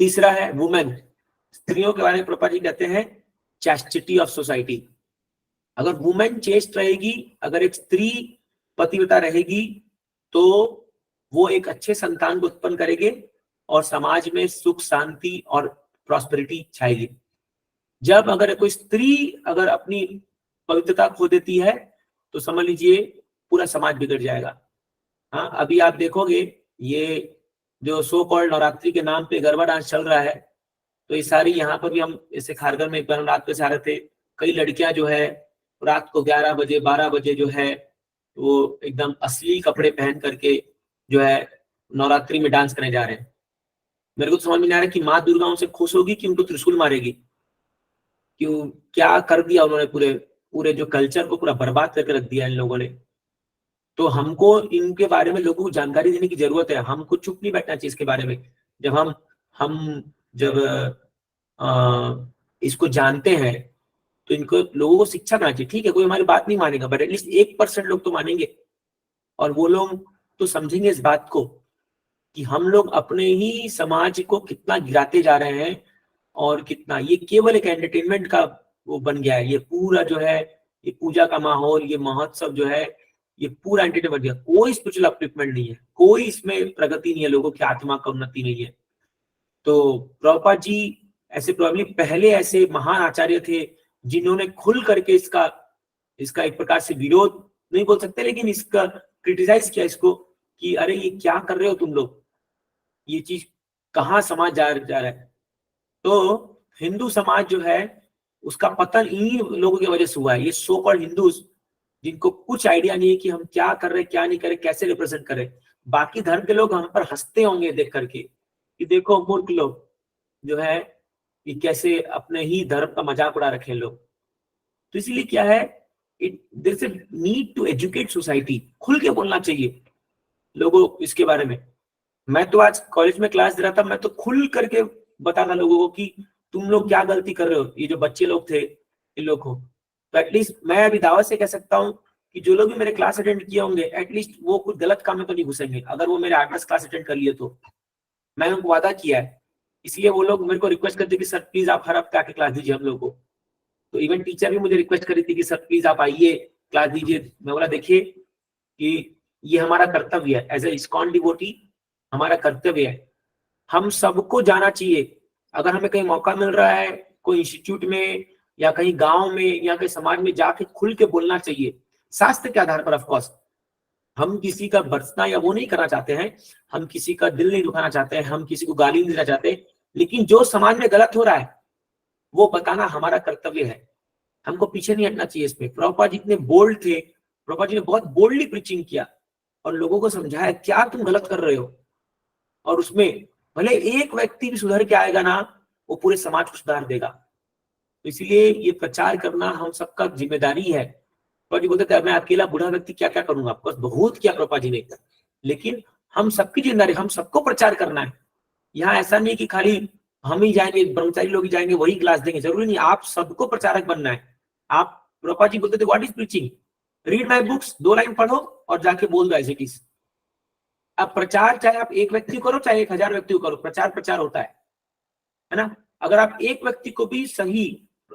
तीसरा है वुमेन, स्त्रियों के बारे में प्रभुपाद जी कहते हैं चैस्टिटी ऑफ सोसाइटी। अगर वुमेन चेस्ट रहेगी, अगर एक स्त्री पतिव्रता रहेगी, तो वो एक अच्छे संतान को उत्पन्न करेंगे और समाज में सुख शांति और प्रॉस्पेरिटी छाएगी। जब अगर कोई स्त्री अगर अपनी पवित्रता खो देती है तो समझ लीजिए पूरा समाज बिगड़ जाएगा। हाँ, अभी आप देखोगे ये जो सो कॉल्ड नवरात्रि के नाम पे गरबा डांस चल रहा है, तो ये सारी यहाँ पर भी हम जैसे खारगर में एक बार रात पे से आ रहे थे, कई लड़कियां जो है रात को 11 बजे 12 बजे जो है वो एकदम असली कपड़े पहन करके जो है नवरात्रि में डांस करने जा रहे हैं। मेरे को तो समझ में नहीं आ रहा कि माँ दुर्गा उनसे खुश होगी कि उनको त्रिशूल मारेगी। क्यों, क्या कर दिया उन्होंने, पूरे पूरे जो कल्चर को पूरा बर्बाद करके रख दिया इन लोगों ने। तो हमको इनके बारे में लोगों को जानकारी देने की जरूरत है। हमको चुप नहीं बैठना चाहिए इसके बारे में। जब हम जब इसको जानते हैं तो इनको लोगों को शिक्षा देना चाहिए। ठीक है, कोई हमारी बात नहीं मानेगा, बट एटलीस्ट 1% लोग तो मानेंगे, और वो लोग तो समझेंगे इस बात को कि हम लोग अपने ही समाज को कितना गिराते जा रहे हैं और कितना ये केवल एक एंटरटेनमेंट का वो बन गया है। ये पूरा जो है ये पूजा का माहौल, ये महोत्सव जो है ये पूरा एंटरटेनमेंट गया। कोई स्पिरिचुअल अपलिफ्टमेंट नहीं है, कोई इसमें प्रगति नहीं है, लोगों की आत्मा का उन्नति नहीं है। तो प्रभुपाद जी ऐसे प्रॉब्लम पहले ऐसे महान आचार्य थे जिन्होंने खुल करके इसका एक प्रकार से विरोध नहीं बोल सकते, लेकिन इसका क्रिटिसाइज किया इसको कि अरे ये क्या कर रहे हो तुम लोग, ये चीज कहाँ समाज जा रहा है। तो हिंदू समाज जो है उसका पतन इन्हीं लोगों की वजह से हुआ है। ये सो कॉल्ड हिंदूज जिनको कुछ आइडिया नहीं है कि हम क्या कर रहे हैं, क्या नहीं कर रहे, कैसे रिप्रेजेंट कर रहे। बाकी धर्म के लोग हम पर हंसते होंगे देख करके कि देखो मूर्ख लोग जो है कि कैसे अपने ही धर्म का मजाक उड़ा रखे लोग। तो इसलिए क्या है, there is a need to educate society. खुल के बोलना चाहिए लोगों इसके बारे में। मैं तो आज कॉलेज में क्लास दे रहा था, मैं तो खुल करके बताता लोगों को कि तुम लोग क्या गलती कर रहे हो। ये जो बच्चे लोग थे इन लोग को तो एटलीस्ट मैं अभी दावत से कह सकता हूँ कि जो लोग भी मेरे क्लास अटेंड किए होंगे एटलीस्ट वो कुछ गलत काम में तो नहीं घुसेंगे। अगर वो मेरे 8-10 क्लास अटेंड कर लिए तो मैंने उनको वादा किया है। इसलिए वो लोग मेरे को रिक्वेस्ट करते कि सर प्लीज आप हर हफ्ते आके क्लास दीजिए हम लोग को। तो इवन टीचर भी मुझे रिक्वेस्ट करी थी कि सर प्लीज आप आइए क्लास दीजिए। मैं बोला देखिए कि ये हमारा कर्तव्य है, एज ए इस्कॉन डिवोटी हमारा कर्तव्य है। हम सबको जाना चाहिए। अगर हमें कहीं मौका मिल रहा है कोई इंस्टीट्यूट में या कहीं गांव में या कहीं समाज में जाके खुल के बोलना चाहिए, शास्त्र के आधार पर। ऑफकोर्स हम किसी का बरसना या वो नहीं करना चाहते हैं, हम किसी का दिल नहीं दुखाना चाहते हैं, हम किसी को गाली नहीं देना चाहते, लेकिन जो समाज में गलत हो रहा है वो बताना हमारा कर्तव्य है। हमको पीछे नहीं हटना चाहिए इसमें। प्रभुपाद जी इतने बोल्ड थे, प्रभुपाद जी ने बहुत बोल्डली प्रीचिंग किया और लोगों को समझाया क्या तुम गलत कर रहे हो। और उसमें भले एक व्यक्ति भी सुधर के आएगा ना, वो पूरे समाज को सुधार देगा। तो इसलिए ये प्रचार करना हम सबका जिम्मेदारी है। प्रभुपाद जी बोलते थे मैं अकेला बूढ़ा व्यक्ति क्या क्या करूंगा, आपको बहुत किया प्रभुपाद जी ने, लेकिन हम सबकी जिम्मेदारी, हम सबको प्रचार करना है। यहाँ ऐसा नहीं कि खाली हम ही जाएंगे, ब्रह्मचारी लोग ही जाएंगे वही क्लास देंगे, जरूरी नहीं। आप सबको प्रचारक बनना है। आप प्रभुपाद जी बोलते थे what is preaching, read my books, 2 line पढ़ो और जाके बोल दो एज इट इज। अब प्रचार चाहे आप एक व्यक्ति करो चाहे 1000 व्यक्ति को करो, प्रचार प्रचार होता है ना। अगर आप एक व्यक्ति को भी सही,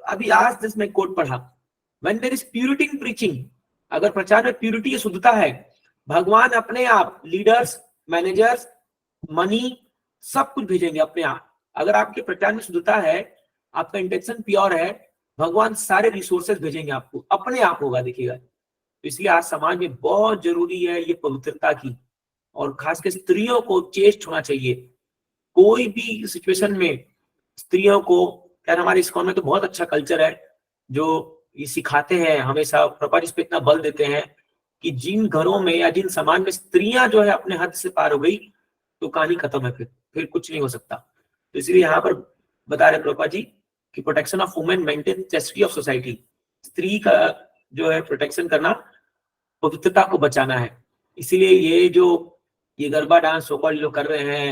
अभी आज जस्ट मैं कोट पढ़ा, when there is purity in preaching, अगर प्रचार में प्यूरिटी शुद्धता है, भगवान अपने आप लीडर्स, मैनेजर्स, मनी सब कुछ भेजेंगे अपने आप। अगर आपके प्रचार में शुद्धता है, आपका इंटेंशन प्योर है, भगवान सारे रिसोर्सेज भेजेंगे आपको, अपने आप होगा, देखिएगा। तो इसलिए आज समाज में बहुत जरूरी है ये पवित्रता की, और खासकर स्त्रियों को चेस्ट होना चाहिए। कोई भी सिचुएशन में स्त्रियों को, यार हमारे इस्कॉन में तो बहुत अच्छा कल्चर है जो ये सिखाते हैं हमेशा। प्रभुपाद इस पे इतना बल देते हैं कि जिन घरों में या जिन समाज में स्त्रियां जो है अपने हद से पार हो गई तो कहानी खत्म है, फिर कुछ नहीं हो सकता। तो इसलिए यहाँ पर बता रहे प्रभुपाद जी कि protection of women maintain chastity of society. स्त्री का जो है प्रोटेक्शन करना, पवित्रता को बचाना है। इसीलिए ये गरबा डांस सोकॉल लोग कर रहे हैं,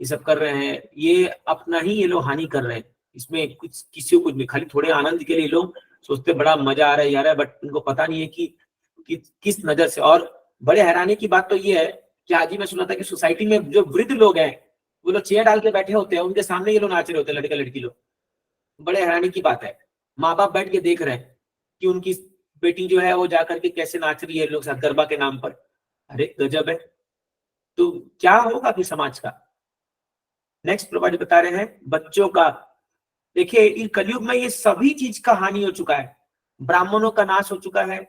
ये सब कर रहे हैं, ये अपना ही ये लोग हानि कर रहे हैं। इसमें कुछ किसी को कुछ नहीं, खाली थोड़े आनंद के लिए लोग सोचते बड़ा मजा आ रहा है यार, बट उनको पता नहीं है कि किस नजर से। और बड़े हैरानी की बात तो ये है कि आज ही मैं सुना था कि सोसाइटी में जो वृद्ध लोग हैं वो लोग चेयर डाल के बैठे होते हैं, उनके सामने ये लोग नाच रहे होते हैं, लड़का लड़की लोग। बड़े हैरानी की बात है। माँ बाप बैठ के देख रहे हैं कि उनकी बेटी जो है वो जाकर के कैसे नाच रही है लोग साथ गरबा के नाम पर। अरे गजब है। तो क्या होगा फिर समाज का। नेक्स्ट प्रभा जी बता रहे हैं बच्चों का। देखिए इस कलयुग में ये सभी चीज का हानि हो चुका है। ब्राह्मणों का नाश हो चुका है,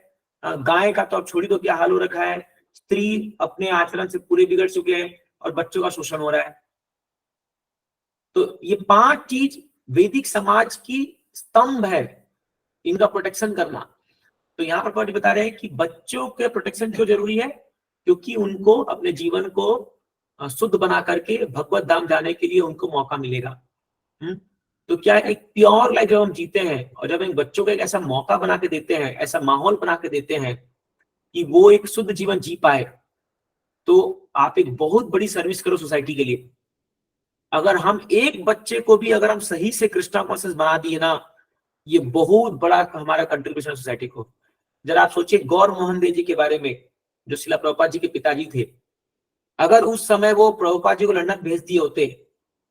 गाय का तो अब छोड़ी दो क्या हाल हो रखा है, स्त्री अपने आचरण से पूरे बिगड़ चुके हैं और बच्चों का शोषण हो रहा है। तो ये 5 चीज वैदिक समाज की स्तंभ है, इनका प्रोटेक्शन करना। तो यहाँ पर प्रभा बता रहे हैं कि बच्चों के प्रोटेक्शन क्यों जरूरी है, क्योंकि उनको अपने जीवन को शुद्ध बना करके भगवत धाम जाने के लिए उनको मौका मिलेगा। तो क्या एक प्योर लाइफ जब हम जीते हैं और जब इन बच्चों को एक ऐसा मौका बना के देते हैं, ऐसा माहौल बना के देते हैं कि वो एक शुद्ध जीवन जी पाए, तो आप एक बहुत बड़ी सर्विस करो सोसाइटी के लिए। अगर हम एक बच्चे को भी अगर हम सही से कृष्णा कॉन्शियस बना दिए ना, ये बहुत बड़ा हमारा कंट्रीब्यूशन सोसाइटी को। जरा आप सोचिए गौर मोहन देव जी के बारे में, जो शिला प्रभुपाद जी के पिताजी थे। अगर उस समय वो प्रभुपाद जी को लंदन भेज दिए होते,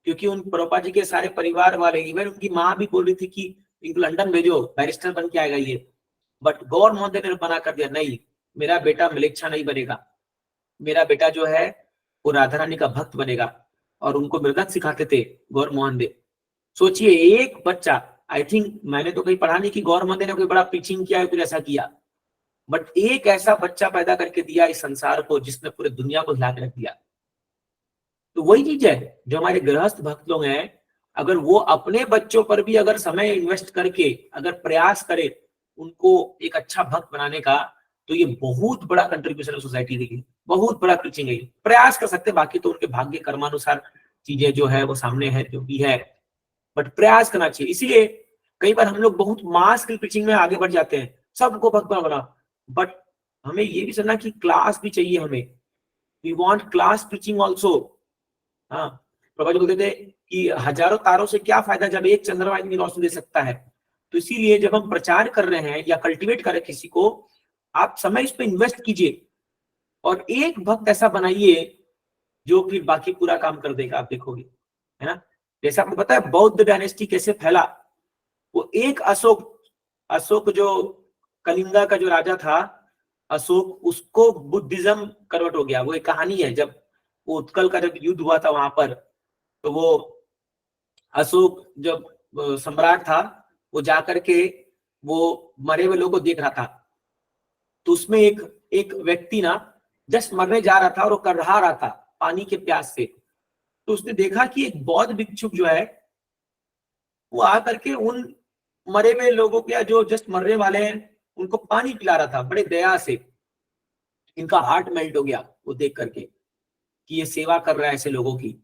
क्योंकि उन प्रभुपाद जी के सारे परिवार वाले, इवन उनकी माँ भी बोल रही थी कि इनको लंदन भेजो, बैरिस्टर बन के आएगा ये, बट गौर मोहन देव ने मना कर दिया, नहीं मेरा बेटा मिलेच्छा नहीं बनेगा, मेरा बेटा जो है वो राधा रानी का भक्त बनेगा। और उनको मृदंग सिखाते थे गौर मोहन देव। सोचिए एक बच्चा, आई थिंक मैंने तो कहीं पढ़ा नहीं कि गौर मोहन देव ने कोई बड़ा पिचिंग किया है कुछ ऐसा किया, बट एक ऐसा बच्चा पैदा करके दिया इस संसार को जिसने पूरे दुनिया को हिला के रख दिया। तो वही चीज है जो हमारे गृहस्थ भक्त लोग हैं, अगर वो अपने बच्चों पर भी अगर समय इन्वेस्ट करके अगर प्रयास करे उनको एक अच्छा भक्त बनाने का, तो ये बहुत बड़ा कंट्रीब्यूशन है सोसाइटी के लिए, बहुत बड़ा प्रीचिंग है। प्रयास कर सकते, बाकी तो उनके भाग्य कर्मानुसार चीजें जो है वो सामने है जो भी है, बट प्रयास करना चाहिए। इसीलिए कई बार हम लोग बहुत मास की प्रीचिंग में आगे बढ़ जाते हैं, सबको भक्त बना, बट हमें ये भी समझना कि क्लास भी चाहिए हमें। We want class preaching also. हाँ, प्रभा जी बोलते थे कि हजारों तारों से क्या फायदा जब एक चंद्रमा इतनी रोशनी दे सकता है। तो इसीलिए जब हम प्रचार कर रहे हैं या कल्टीवेट कर रहे हैं किसी को, आप समय इस पे इन्वेस्ट कीजिए और एक भक्त ऐसा बनाइए जो फिर बाकी पूरा काम कर देगा, आप देखोगे, है ना। जैसे आपको पता है बौद्ध डायनेस्टी कैसे फैला, वो एक अशोक जो कलिंगा का जो राजा था अशोक, उसको बुद्धिज्म कन्वर्ट हो गया। वो एक कहानी है, जब वो उत्कल का जब युद्ध हुआ था वहां पर, तो वो अशोक जब सम्राट था, वो जाकर के वो मरे हुए लोगों को देख रहा था। तो उसमें एक व्यक्ति ना जस्ट मरने जा रहा था और वो कर रहा था पानी के प्यास से। तो उसने देखा कि एक बौद्ध भिक्षुक जो है वो आकर के उन मरे हुए लोगों के जो जस्ट मरने वाले हैं उनको पानी पिला रहा था बड़े दया से। इनका हार्ट मेल्ट हो गया वो देख करके कि ये सेवा कर रहा है ऐसे लोगों की।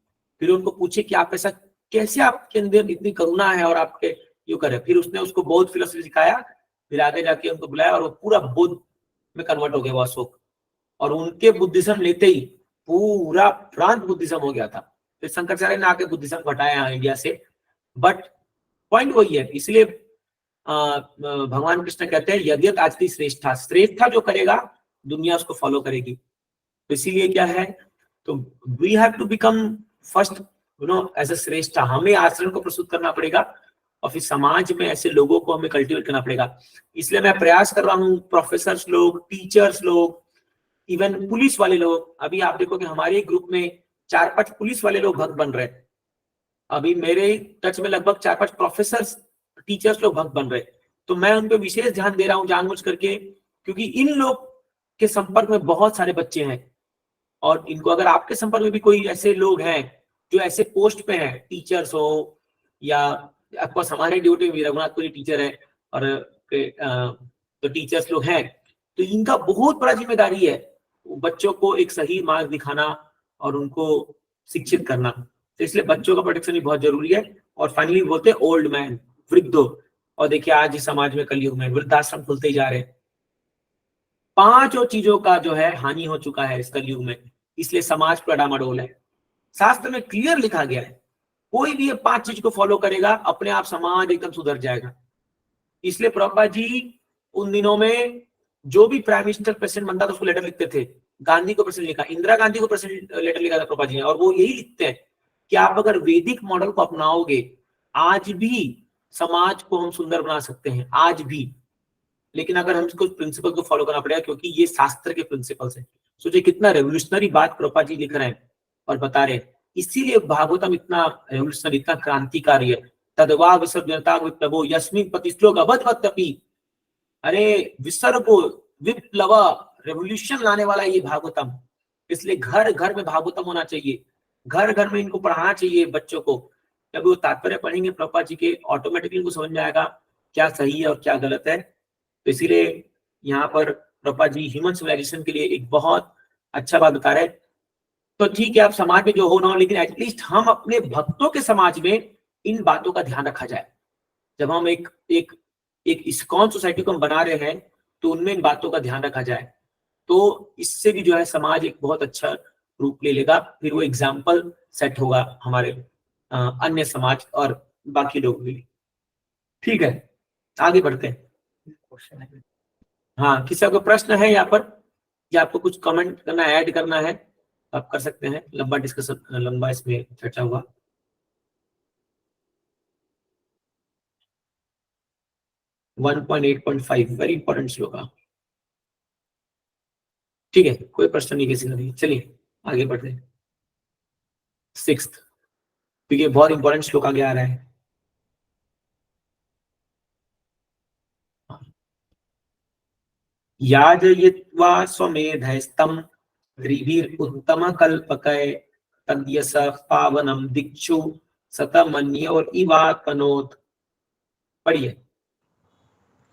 फिर उनको पूछे कि आप ऐसा कैसे, आपके अंदर इतनी करुणा है और आपके यो करे। फिर उसने उसको बौद्ध फिलोसफी सिखाया, फिर आगे जाके उनको बुलाया और वो पूरा बुद्ध में कन्वर्ट हो गया वो अशोक। और उनके बुद्धिज्म लेते ही पूरा प्रांत बुद्धिज्म हो गया था। फिर शंकराचार्य ने आके बुद्धिज्म हटाया इंडिया से, बट पॉइंट वही है। इसलिए भगवान कृष्ण कहते हैं यद्यत आचति श्रेष्ठा, श्रेष्ठा जो करेगा दुनिया उसको फॉलो करेगी। तो इसीलिए क्या है, तो we have to become first as a श्रेष्ठा। हमें आचरण को प्रस्तुत करना पड़ेगा और फिर समाज में ऐसे लोगों को हमें कल्टीवेट करना पड़ेगा। इसलिए मैं प्रयास कर रहा हूँ, प्रोफेसर्स लोग, टीचर्स लोग, इवन पुलिस वाले लोग। अभी आप देखो कि हमारे ग्रुप में 4-5 पुलिस वाले लोग भक्त बन रहे हैं। अभी मेरे टच में लगभग 4-5 प्रोफेसर्स, टीचर्स लोग भक्त बन रहे। तो मैं उन पर विशेष ध्यान दे रहा हूँ जानबूझ करके, क्योंकि इन लोग के संपर्क में बहुत सारे बच्चे हैं। और इनको अगर आपके संपर्क में भी कोई ऐसे लोग हैं जो ऐसे पोस्ट पे हैं, टीचर्स हो या आपको हमारे ड्यूटी में रघुनाथपुरी टीचर है और तो टीचर्स लोग हैं, तो इनका बहुत बड़ा जिम्मेदारी है बच्चों को एक सही मार्ग दिखाना और उनको शिक्षित करना। तो इसलिए बच्चों का प्रोटेक्शन भी बहुत जरूरी है। और फाइनली बोलते हैं ओल्ड मैन, वृद्धों। और देखिए आज इस समाज में कलयुग में वृद्धाश्रम खुलते ही जा रहे हैं। 5 चीजों का जो है हानि हो चुका है इस कलयुग में, इसलिए समाज पर डामाडोल है। शास्त्र में क्लियर लिखा गया है, कोई भी ये 5 चीज को फॉलो करेगा अपने आप समाज एकदम सुधर जाएगा। इसलिए प्रभुपाद जी उन दिनों में जो भी प्राइम मिनिस्टर प्रेसिडेंट बनता था उसको लेटर लिखते थे। गांधी को प्रेसिडेंट लिखा, इंदिरा गांधी को प्रेसिडेंट लेटर लिखा था प्रभुपाद जी ने, और वो यही लिखते हैं कि आप अगर वैदिक मॉडल को अपनाओगे, आज भी समाज को हम सुंदर बना सकते हैं आज भी, लेकिन अगर हम इसको प्रिंसिपल को फॉलो करना पड़ेगा, क्योंकि ये शास्त्र के प्रिंसिपल्स हैं। सोचिए कितना रेवोल्यूशनरी बात प्रभुपाद जी लिख रहे हैं और बता रहे हैं। इसीलिए भागवतम इतना रेवोल्यूशनरी, इतना क्रांतिकारी है। तदवा विसर्जनता विप्लवो यस्मिन् प्रतिश्लोक अबध्वत्यपि, अरे विसर्गो विप्लव, रेवोल्यूशन लाने वाला ये भागवतम। इसलिए घर घर में भागवतम होना चाहिए, घर घर में इनको पढ़ाना चाहिए बच्चों को। जब वो तात्पर्य पढ़ेंगे प्रभुपाद जी के, ऑटोमेटिकली उनको समझ में आएगा क्या सही है और क्या गलत है। तो इसीलिए यहाँ पर प्रभुपाद जी ह्यूमन सिविलाइजेशन के लिए एक बहुत अच्छा बात बता रहे हैं। तो ठीक है, आप समाज में जो हो ना हो, लेकिन एटलीस्ट हम अपने भक्तों के समाज में इन बातों का ध्यान रखा जाए। जब हम एक इस्कॉन सोसाइटी को हम बना रहे हैं, तो उनमें इन बातों का ध्यान रखा जाए, तो इससे भी जो है समाज एक बहुत अच्छा रूप ले लेगा। फिर वो एग्जाम्पल सेट होगा हमारे अन्य समाज और बाकी लोग भी। ठीक है, आगे बढ़ते हैं। हाँ, किसी का प्रश्न है यहाँ पर, या आपको कुछ कमेंट करना, ऐड करना है, आप कर सकते हैं। लंबा डिस्कशन, लंबा इसमें चर्चा हुआ। वन 1.8.5 वेरी इंपॉर्टेंट श्लोक। ठीक है, कोई प्रश्न नहीं किसी का भी। चलिए आगे बढ़ते हैं। 6th, क्योंकि बहुत इंपॉर्टेंट श्लोक आगे आ रहा है। याजयित्वा स्वमेधैस्तं त्रिभिरुत्तम कल्पकै तद्यस पावनम दिक्षु सतमन्योर इवातनोत। पढ़िए।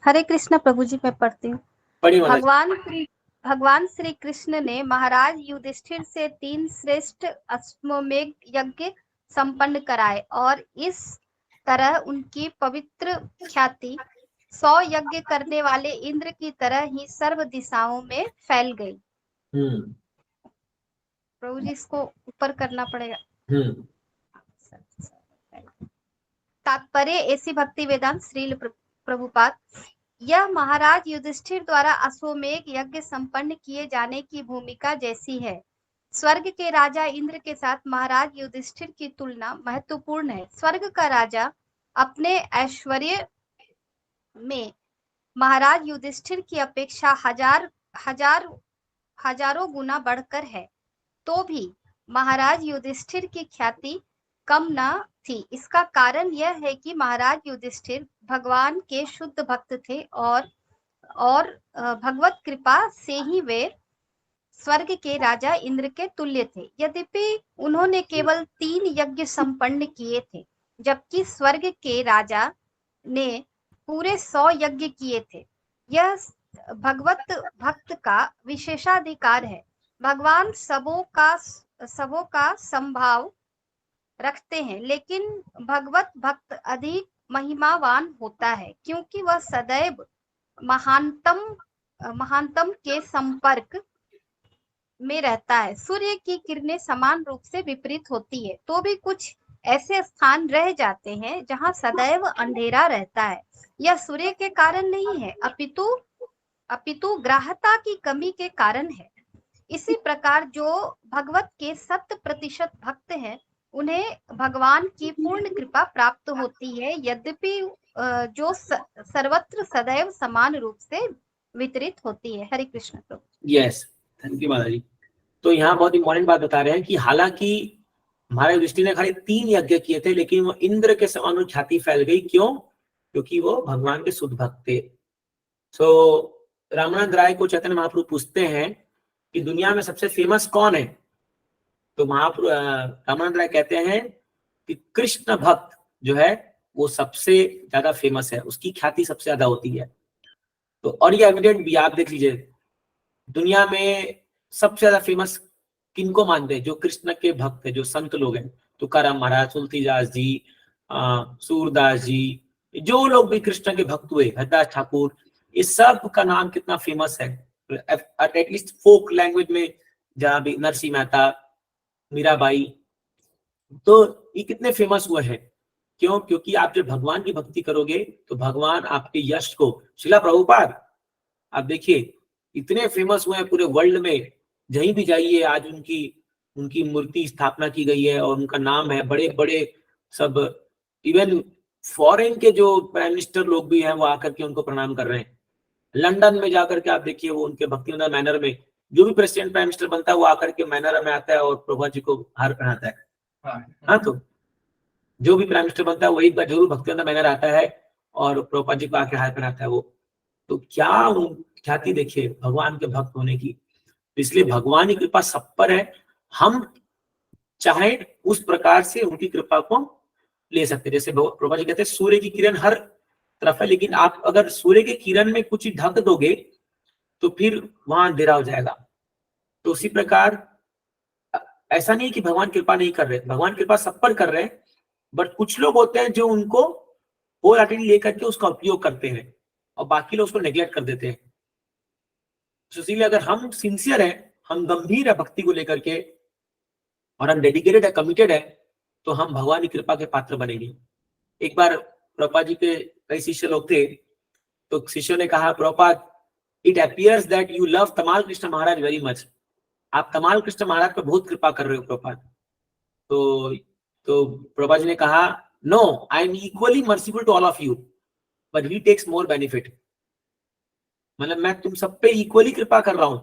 हरे कृष्ण प्रभु जी, मैं पढ़ती हूँ। पढ़िए महाराज। भगवान श्री कृष्ण ने महाराज युधिष्ठिर से 3 श्रेष्ठ अश्वमेध यज्ञ संपन्न कराए और इस तरह उनकी पवित्र ख्याति 100 यज्ञ करने वाले इंद्र की तरह ही सर्व दिशाओं में फैल गई। प्रभु जी, इसको ऊपर करना पड़ेगा। तात्पर्य ऐसी भक्ति वेदांत श्रील प्रभुपाद। यह महाराज युधिष्ठिर द्वारा अश्वमेध यज्ञ संपन्न किए जाने की भूमिका जैसी है। स्वर्ग के राजा इंद्र के साथ महाराज युधिष्ठिर की तुलना महत्वपूर्ण है। स्वर्ग का राजा अपने ऐश्वर्य में महाराज युधिष्ठिर की अपेक्षा हजारों गुना बढ़कर है, तो भी महाराज युधिष्ठिर की ख्याति कम न थी। इसका कारण यह है कि महाराज युधिष्ठिर भगवान के शुद्ध भक्त थे और भगवत कृपा से ही वे स्वर्ग के राजा इंद्र के तुल्य थे। यद्यपि उन्होंने केवल 3 यज्ञ संपन्न किए थे, जबकि स्वर्ग के राजा ने पूरे 100 यज्ञ किए थे। यह भगवत भक्त का विशेषाधिकार है। भगवान सबों का संभाव रखते हैं, लेकिन भगवत भक्त अधिक महिमावान होता है, क्योंकि वह सदैव महानतम के संपर्क में रहता है। सूर्य की किरणें समान रूप से विपरीत होती है, तो भी कुछ ऐसे स्थान रह जाते हैं जहां सदैव अंधेरा रहता है। यह सूर्य के कारण नहीं है, अपितु ग्राह्यता की कमी के कारण है। इसी प्रकार जो भगवत के 100% भक्त हैं, उन्हें भगवान की पूर्ण कृपा प्राप्त होती है, यद्यपि जो सर्वत्र सदैव समान रूप से वितरित होती है। हरे कृष्ण प्रभु। यस, थैंक यू माता जी। तो यहाँ बहुत इंपॉर्टेंट बात बता रहे हैं कि हालांकि महाराज युधिष्ठिर ने खाली 3 यज्ञ किए थे, लेकिन वो इंद्र के समान ख्याति फैल गई। क्यों? क्योंकि वो भगवान के शुद्ध भक्त थे। सो रामानंद राय को चैतन्य महाप्रभु पूछते हैं कि दुनिया में सबसे फेमस कौन है, तो रामानंद राय कहते हैं कि कृष्ण भक्त जो है वो सबसे ज्यादा फेमस है, उसकी ख्याति सबसे ज्यादा होती है। तो और ये एविडेंट भी आप देख लीजिए, दुनिया में सबसे ज्यादा फेमस किनको मानते हैं? जो कृष्ण के भक्त है, जो संत लोग हैं, तुकाराम महाराज, तुलसीदास जी, सूरदास जी, जो लोग भी कृष्ण के भक्त हुए, हरदास ठाकुर, इस सब का नाम कितना फेमस है। एटलीस्ट फोक लैंग्वेज में जहाँ भी नरसिंह मेहता, मीराबाई, तो ये कितने फेमस हुए हैं। क्यों? क्योंकि आप जब भगवान की भक्ति करोगे तो भगवान आपके यश को, शिला प्रभुपाद आप देखिए इतने फेमस हुए हैं पूरे वर्ल्ड में, जहीं भी जाइए आज उनकी मूर्ति स्थापना की गई है और उनका नाम है। बड़े बड़े सब, इवन फॉरेन के जो प्राइम मिनिस्टर लोग भी हैं वो आकर के उनको प्रणाम कर रहे हैं। लंदन में जाकर के आप देखिए वो उनके भक्तिमय मैनर में जो भी प्रेसिडेंट प्राइम मिनिस्टर बनता है वो आकर के मैनर में आता है और प्रभा जी को हार पहनाता है। हाँ, तो जो भी प्राइम मिनिस्टर बनता है वही जरूर भक्तिमय मैनर आता है और प्रभा जी को आके हार पहनाता है वो। तो क्या ख्याति देखिए भगवान के भक्त होने की। इसलिए भगवान की कृपा सब पर है, हम चाहे उस प्रकार से उनकी कृपा को ले सकते। जैसे प्रभा जी कहते हैं सूर्य की किरण हर तरफ है, लेकिन आप अगर सूर्य के किरण में कुछ ढक दोगे तो फिर वहां अंधेरा हो जाएगा। तो उसी प्रकार ऐसा नहीं कि भगवान कृपा नहीं कर रहे, भगवान कृपा सब पर कर रहे हैं, बट कुछ लोग होते हैं जो उनको होल हार्टेडली लेकर के उसका उपयोग करते हैं और बाकी लोग उसको नेग्लेक्ट कर देते हैं। तो इसीलिए अगर हम सिंसियर हैं, हम गंभीर है भक्ति को लेकर के और हम डेडिकेटेड है, कमिटेड है, तो हम भगवान की कृपा के पात्र बनेंगे। एक बार प्रभुपाद जी के कई शिष्य लोग थे, तो शिष्यों ने कहा Prabhupada it appears that you love Tamal Krishna Maharaj very much. आप तमाल कृष्ण महाराज पर बहुत कृपा कर रहे हो प्रभुपाद। तो प्रभुपाद जी ने कहा no, I am equally merciful to all of you but he takes more benefit. मतलब मैं तुम सब पे इक्वली कृपा कर रहा हूं,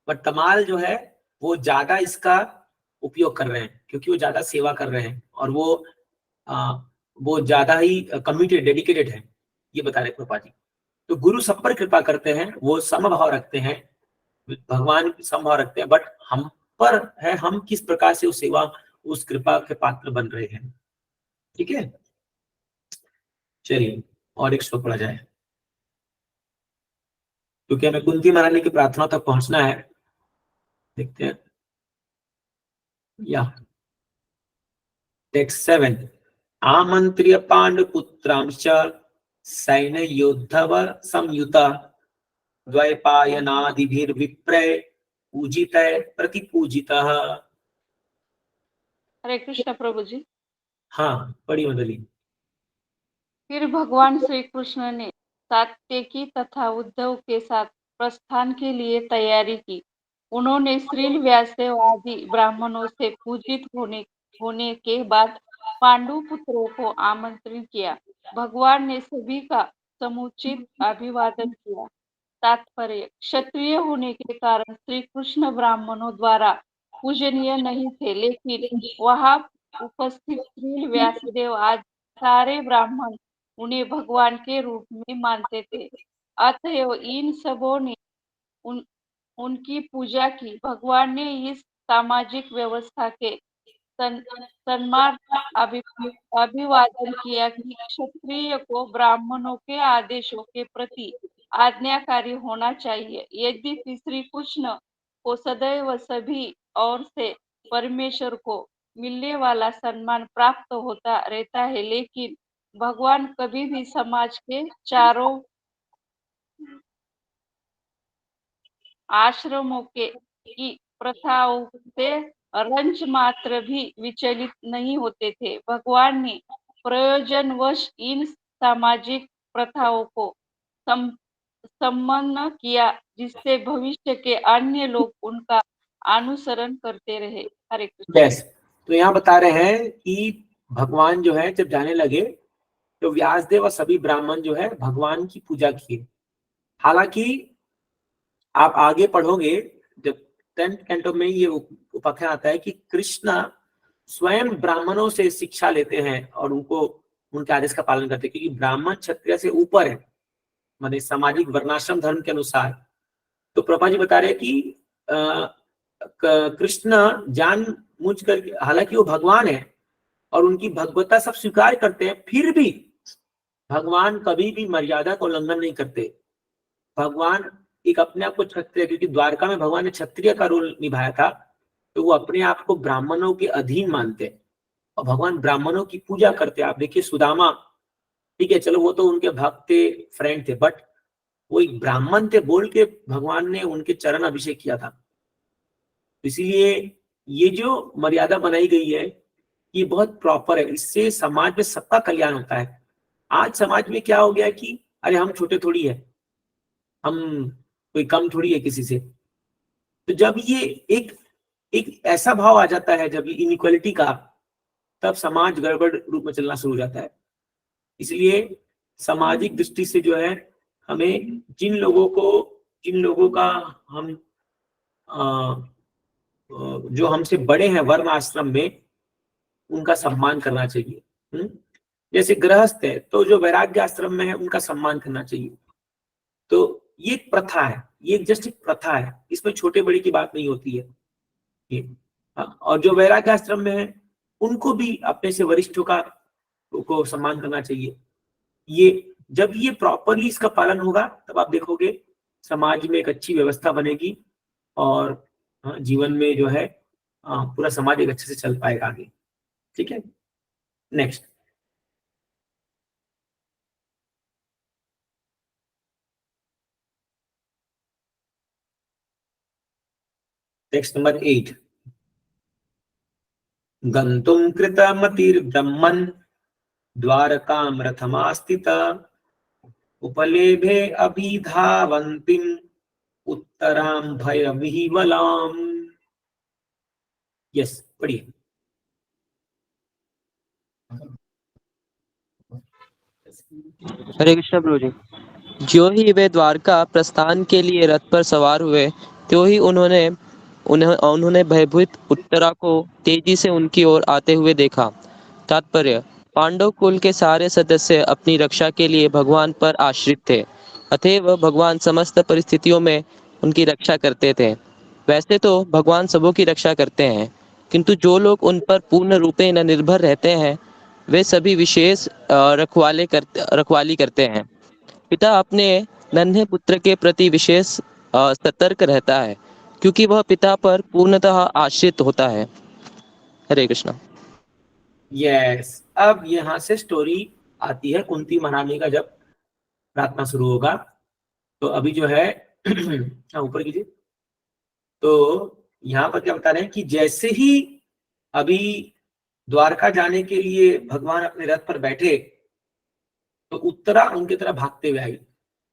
बट तमाल जो है वो ज्यादा इसका उपयोग कर रहे हैं क्योंकि वो ज्यादा सेवा कर रहे हैं और वो ज्यादा ही कमिटेड डेडिकेटेड है, ये बता रहे प्रभुपाद जी। तो गुरु सब पर कृपा करते हैं, वो समभाव रखते हैं, भगवान समभाव रखते हैं, बट हम पर है हम किस प्रकार से उस सेवा उस कृपा के पात्र बन रहे हैं। ठीक है, चलिए और एक श्लोक पढ़ा जाए क्योंकि हमें कुंती महारानी की प्रार्थना तक पहुंचना है। देखते हैं या टेक्स्ट 7 आमंत्र्य पांडुपुत्रांश्च सैन्योद्धव संयुता द्वैपायनादिभिर्विप्रय पूजितः प्रतिपूजितः। हरे कृष्ण प्रभु जी। हाँ बड़ी मदली। फिर भगवान श्री कृष्ण ने सात्यकी तथा उद्धव के साथ प्रस्थान के लिए तैयारी की। उन्होंने श्रील व्यासदेव आदि ब्राह्मणों से पूजित होने के बाद पांडु पुत्रों को आमंत्रित किया। भगवान ने सभी का समुचित अभिवादन किया। तात्पर्य, क्षत्रिय होने के कारण श्री कृष्ण ब्राह्मणों द्वारा पूजनीय नहीं थे, लेकिन वहां उपस्थित श्रील व्यासदेव आदि सारे ब्राह्मण उन्हें भगवान के रूप में मानते थे। अतएव इन सबों ने उनकी पूजा की। भगवान ने इस सामाजिक व्यवस्था के सन्मार्थ अभिवादन किया कि क्षत्रिय को ब्राह्मणों के आदेशों के प्रति आज्ञाकारी होना चाहिए। यद्यपि श्री कृष्ण को सदैव सभी ओर से परमेश्वर को मिलने वाला सम्मान प्राप्त होता रहता है, लेकिन भगवान कभी भी समाज के चारों आश्रमों की प्रथाओं से रंच मात्र भी विचलित नहीं होते थे। भगवान ने प्रयोजनवश इन सामाजिक प्रथाओं को सम्मान किया, जिससे भविष्य के अन्य लोग उनका अनुसरण करते रहे। हरे कृष्ण। यस, तो यहाँ बता रहे हैं कि भगवान जो है जब जाने लगे तो व्यासदेव और सभी ब्राह्मण जो है भगवान की पूजा किए। हालांकि आप आगे पढ़ोगे जब 10th कैंटो में ये उपाख्यान आता है कि कृष्ण स्वयं ब्राह्मणों से शिक्षा लेते हैं और उनको उनके आदेश का पालन करते हैं, क्योंकि ब्राह्मण क्षत्रिय से ऊपर है, माने सामाजिक वर्णाश्रम धर्म के अनुसार। तो प्रभा जी बता रहे हैं कि कृष्ण जान मुझ कर, हालांकि वो भगवान है और उनकी भगवत्ता सब स्वीकार करते हैं, फिर भी भगवान कभी भी मर्यादा का उल्लंघन नहीं करते। भगवान एक अपने आप को क्षत्रिय, क्योंकि द्वारका में भगवान ने क्षत्रिय का रोल निभाया था, तो वो अपने आप को ब्राह्मणों के अधीन मानते और भगवान ब्राह्मणों की पूजा करते। आप देखिए सुदामा, ठीक है चलो वो तो उनके भक्त थे, फ्रेंड थे, बट वो एक ब्राह्मण थे बोल के भगवान ने उनके चरण अभिषेक किया था। इसीलिए ये जो मर्यादा बनाई गई है ये बहुत प्रॉपर है, इससे समाज में सबका कल्याण होता है। आज समाज में क्या हो गया कि अरे हम छोटे थोड़ी है, हम कोई कम थोड़ी है किसी से। तो जब ये एक ऐसा भाव आ जाता है, जब ये इनइक्वालिटी का, तब समाज गड़बड़ रूप में चलना शुरू हो जाता है। इसलिए सामाजिक दृष्टि से जो है हमें जिन लोगों का हम जो हमसे बड़े हैं वर्ण आश्रम में, उनका सम्मान करना चाहिए। जैसे गृहस्थ है तो जो वैराग्य आश्रम में है उनका सम्मान करना चाहिए। तो ये एक प्रथा है, ये जस्ट एक प्रथा है, इसमें छोटे बड़े की बात नहीं होती है ये। और जो वैराग्य आश्रम में है उनको भी अपने से वरिष्ठों को सम्मान करना चाहिए। ये जब ये प्रॉपरली इसका पालन होगा तब आप देखोगे समाज में एक अच्छी व्यवस्था बनेगी और जीवन में जो है पूरा समाज एक अच्छे से चल पाएगा आगे। ठीक है, नेक्स्ट। Text number 8। गंतुम कृतमतिर्ब्रह्मन् द्वारकां रथमास्थिता उपलेभे अभिधावन्तीं उत्तरां भयविह्वलाम्। यस, पढ़िए। हरे कृष्ण प्रभु जी। ज्यों ही वे द्वारका प्रस्थान के लिए रथ पर सवार हुए, त्यों ही उन्होंने भयभीत उत्तरा को तेजी से उनकी ओर आते हुए देखा। तात्पर्य: पांडव कुल के सारे सदस्य अपनी रक्षा के लिए भगवान पर आश्रित थे, अतएव भगवान समस्त परिस्थितियों में उनकी रक्षा करते थे। वैसे तो भगवान सबों की रक्षा करते हैं, किंतु जो लोग उन पर पूर्ण रूपेण निर्भर रहते हैं वे सभी विशेष रखवाली करते हैं। पिता अपने नन्हे पुत्र के प्रति विशेष सतर्क रहता है, क्योंकि वह पिता पर पूर्णतः आश्रित होता है। हरे कृष्णा। यस, अब यहाँ से स्टोरी आती है कुंती महारानी का। जब प्रार्थना शुरू होगा तो अभी जो है ऊपर कीजिए। तो यहाँ पर क्या बता रहे हैं कि जैसे ही अभी द्वारका जाने के लिए भगवान अपने रथ पर बैठे तो उत्तरा उनकी तरफ भागते हुए आई।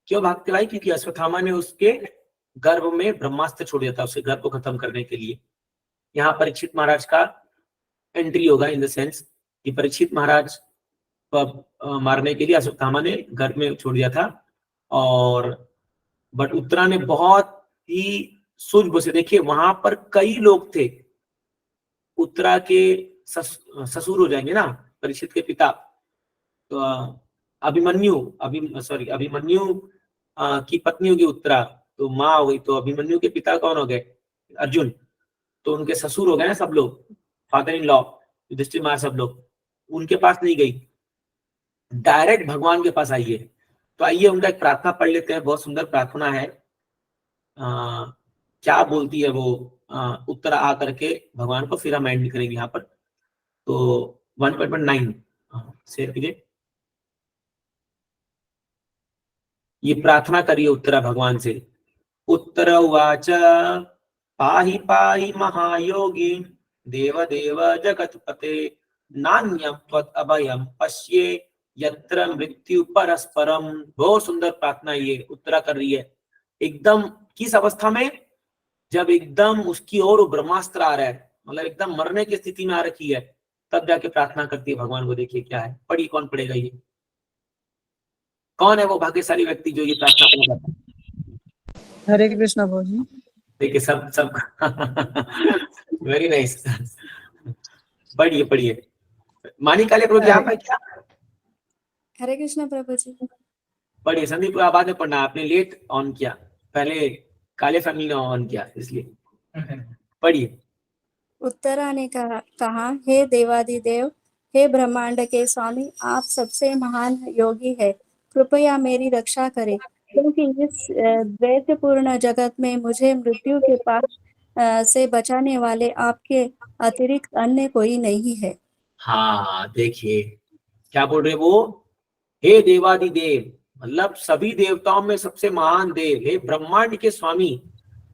क्यों भागते हुए आई? क्योंकि अश्वत्थामा ने उसके गर्भ में ब्रह्मास्त्र छोड़ दिया था, उसके गर्भ को खत्म करने के लिए। यहाँ परीक्षित महाराज का एंट्री होगा, इन द सेंस कि परीक्षित महाराज को मारने के लिए अश्वत्थामा ने गर्भ में छोड़ दिया था। और बट उत्तरा ने बहुत ही सूझबूझ से, देखिए वहां पर कई लोग थे। उत्तरा के ससुर हो जाएंगे ना, परीक्षित के पिता, तो अभिमन्यु की पत्नी होगी उत्तरा, तो माँ हो गई। तो अभिमन्यु के पिता कौन हो गए? अर्जुन। तो उनके ससुर हो गए ना सब लोग, फादर इन लॉ युधिष्ठिर महाराज, सब लोग। उनके पास नहीं गई, डायरेक्ट भगवान के पास आई है। तो आइए उनका एक प्रार्थना पढ़ लेते हैं, बहुत सुंदर प्रार्थना है। क्या बोलती है वो उत्तरा आ करके भगवान को, फिर हम एंड करेंगे यहाँ पर। तो 1.9 शेयर कीजिए। ये प्रार्थना करिए उत्तरा भगवान से। उत्तर उवाच पाहि पाहि महायोगी देव देव जगतपते नान्यं त्वत् अभयं पश्ये यत्र मृत्यु परस्परम। बहुत सुंदर प्रार्थना ये उत्तरा कर रही है। एकदम किस अवस्था में? जब एकदम उसकी ओर ब्रह्मास्त्र आ रहा है, मतलब एकदम मरने की स्थिति में आ रखी है, तब जाके प्रार्थना करती है भगवान को। देखिए क्या है, पढ़िए, कौन पढ़ेगा ये? कौन है वो भाग्यशाली व्यक्ति जो ये प्रार्थना करेगा? हरे कृष्णा प्रभु जी। देखिए सब वेरी नाइस। पढ़िए पढ़िए। मानी काले प्रभु जी आप है क्या? हरे कृष्णा प्रभु जी। पढ़िए। संदीप बाद में पढ़ना, आपने लेट ऑन किया, पहले काले फैमिली ने ऑन किया इसलिए। पढ़िए। उत्तरा ने कहा, हे देवादिदेव, हे ब्रह्मांड के स्वामी, आप सबसे महान योगी है, कृपया मेरी रक्षा करें, क्योंकि इस द्वैतपूर्ण जगत में मुझे मृत्यु के पास से बचाने वाले आपके अतिरिक्त अन्य कोई नहीं है। हाँ देखिए क्या बोल रहे वो, हे देवादिदेव, मतलब सभी देवताओं में सबसे महान देव, हे ब्रह्मांड के स्वामी,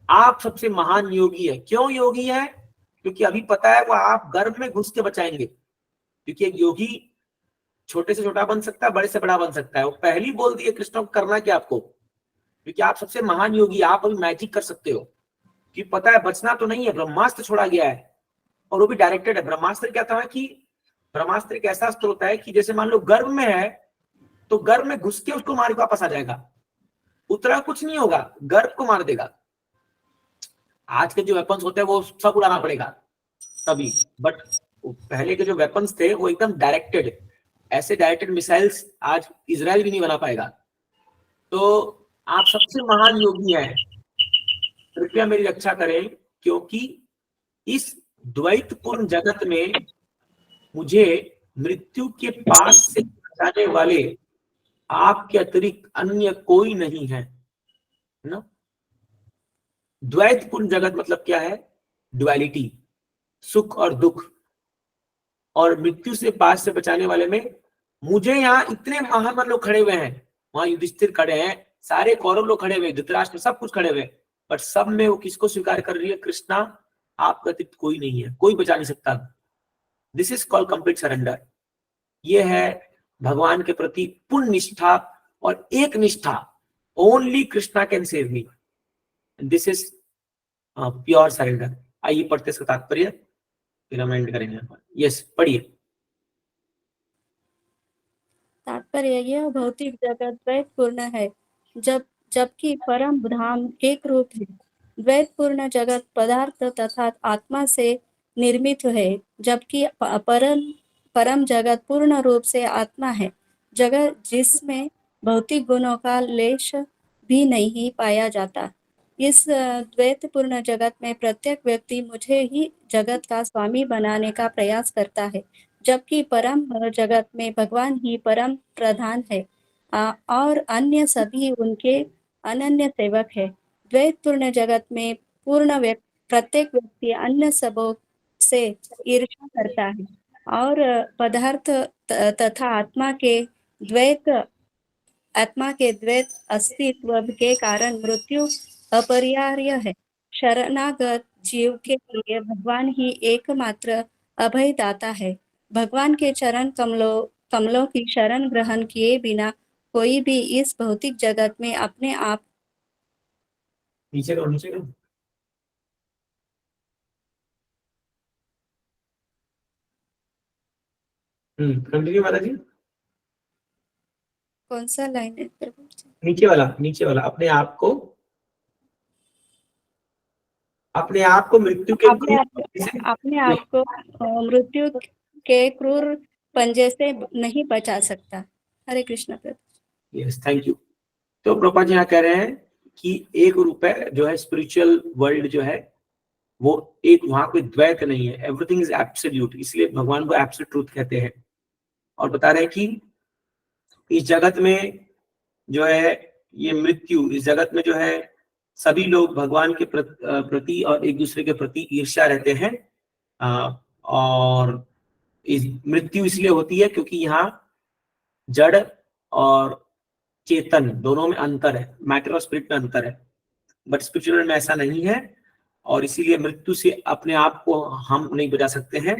आप सबसे महान योगी है। क्यों योगी है? क्योंकि अभी पता है वो आप गर्भ में घुस के बचाएंगे। क्योंकि एक योगी छोटे से छोटा बन सकता है, बड़े से बड़ा बन सकता है। वो पहली बोल दिए कृष्ण को करना क्या आपको, क्योंकि आप सबसे महान योगी, आप अभी मैजिक कर सकते हो। कि पता है बचना तो नहीं है, ब्रह्मास्त्र छोड़ा गया है और वो भी डायरेक्टेड है। ब्रह्मास्त्र क्या था कि ब्रह्मास्त्र एक ऐसा अस्त्र होता है कि जैसे मान लो गर्भ में है तो गर्भ में घुस के उसको मार के वापस आ जाएगा। उतरा कुछ नहीं होगा, गर्भ को मार देगा। आज के जो वेपन्स होते हैं वो सब उड़ाना पड़ेगा तभी, बट पहले के जो वेपन्स थे वो एकदम डायरेक्टेड, ऐसे डायरेक्टेड मिसाइल्स आज इजराइल भी नहीं बना पाएगा। तो आप सबसे महान योगी हैं, कृपया मेरी रक्षा करें, क्योंकि इस द्वैतपूर्ण जगत में मुझे मृत्यु के पास से बचाने वाले आपके अतिरिक्त अन्य कोई नहीं है ना। द्वैतपूर्ण जगत मतलब क्या है? ड्युअलिटी, सुख और दुख। और मृत्यु से पास से बचाने वाले में मुझे यहाँ इतने महान लोग खड़े हुए हैं, वहां युधिष्ठिर खड़े हैं, सारे कौरव लोग खड़े हुए, धृतराष्ट्र सब कुछ खड़े हुए, बट सब में वो किसको स्वीकार कर रही है? कृष्णा, आपका अतिरिक्त कोई नहीं है, कोई बचा नहीं सकता। This is called complete surrender. ये है भगवान के प्रति पूर्ण निष्ठा और एक निष्ठा। Only Krishna can save me, this is pure surrender. आइए पढ़ते इसका तात्पर्य, फिर हम एंड करेंगे। यस, पढ़िए। तात्पर्य, यह भौतिक जगत द्वैतपूर्ण है, जबकि परम धाम एक रूप है। द्वैतपूर्ण जगत पदार्थ तथा आत्मा से निर्मित है, जबकि परम जगत पूर्ण रूप से आत्मा है, जगत जिसमें भौतिक गुणों का लेश भी नहीं पाया जाता। इस द्वैतपूर्ण जगत में प्रत्येक व्यक्ति मुझे ही जगत का स्वामी बनाने का प्रयास करता है, जबकि परम जगत में भगवान ही परम प्रधान है और अन्य सभी उनके अनन्य सेवक है। द्वैतपूर्ण जगत में प्रत्येक व्यक्ति अन्य सबों से ईर्ष्या करता है और पदार्थ तथा आत्मा के द्वैत अस्तित्व के कारण मृत्यु अपरिहार्य है। शरणागत जीव के लिए भगवान ही एकमात्र अभयदाता है। भगवान के चरण कमलों की शरण ग्रहण किए बिना कोई भी इस भौतिक जगत में अपने आप नीचे करो। कंटिन्यू माता जी। कौन सा लाइन है? नीचे वाला अपने आप को मृत्यु के अपने आप को मृत्यु के क्रूर पंजे से नहीं बचा सकता। हरे कृष्ण प्रभु। Yes, thank you. तो प्रभुपाद जी यहाँ कह रहे हैं कि एक रूप है जो है स्पिरिचुअल वर्ल्ड जो है वो एक, वहां कोई द्वैत नहीं है, एवरीथिंग इज एब्सोल्यूट, इसलिए भगवान को एब्सोल्यूट ट्रूथ कहते हैं। और बता रहे हैं कि इस जगत में जो है ये मृत्यु, इस जगत में जो है सभी लोग भगवान के प्रति और एक दूसरे के प्रति ईर्ष्या रहते हैं। और इस मृत्यु इसलिए होती है क्योंकि यहाँ जड़ और चेतन दोनों में अंतर है, मैटर और स्पिरिट में अंतर है, बट स्पिरिचुअल में ऐसा नहीं है। और इसीलिए मृत्यु से अपने आप को हम नहीं बचा सकते हैं,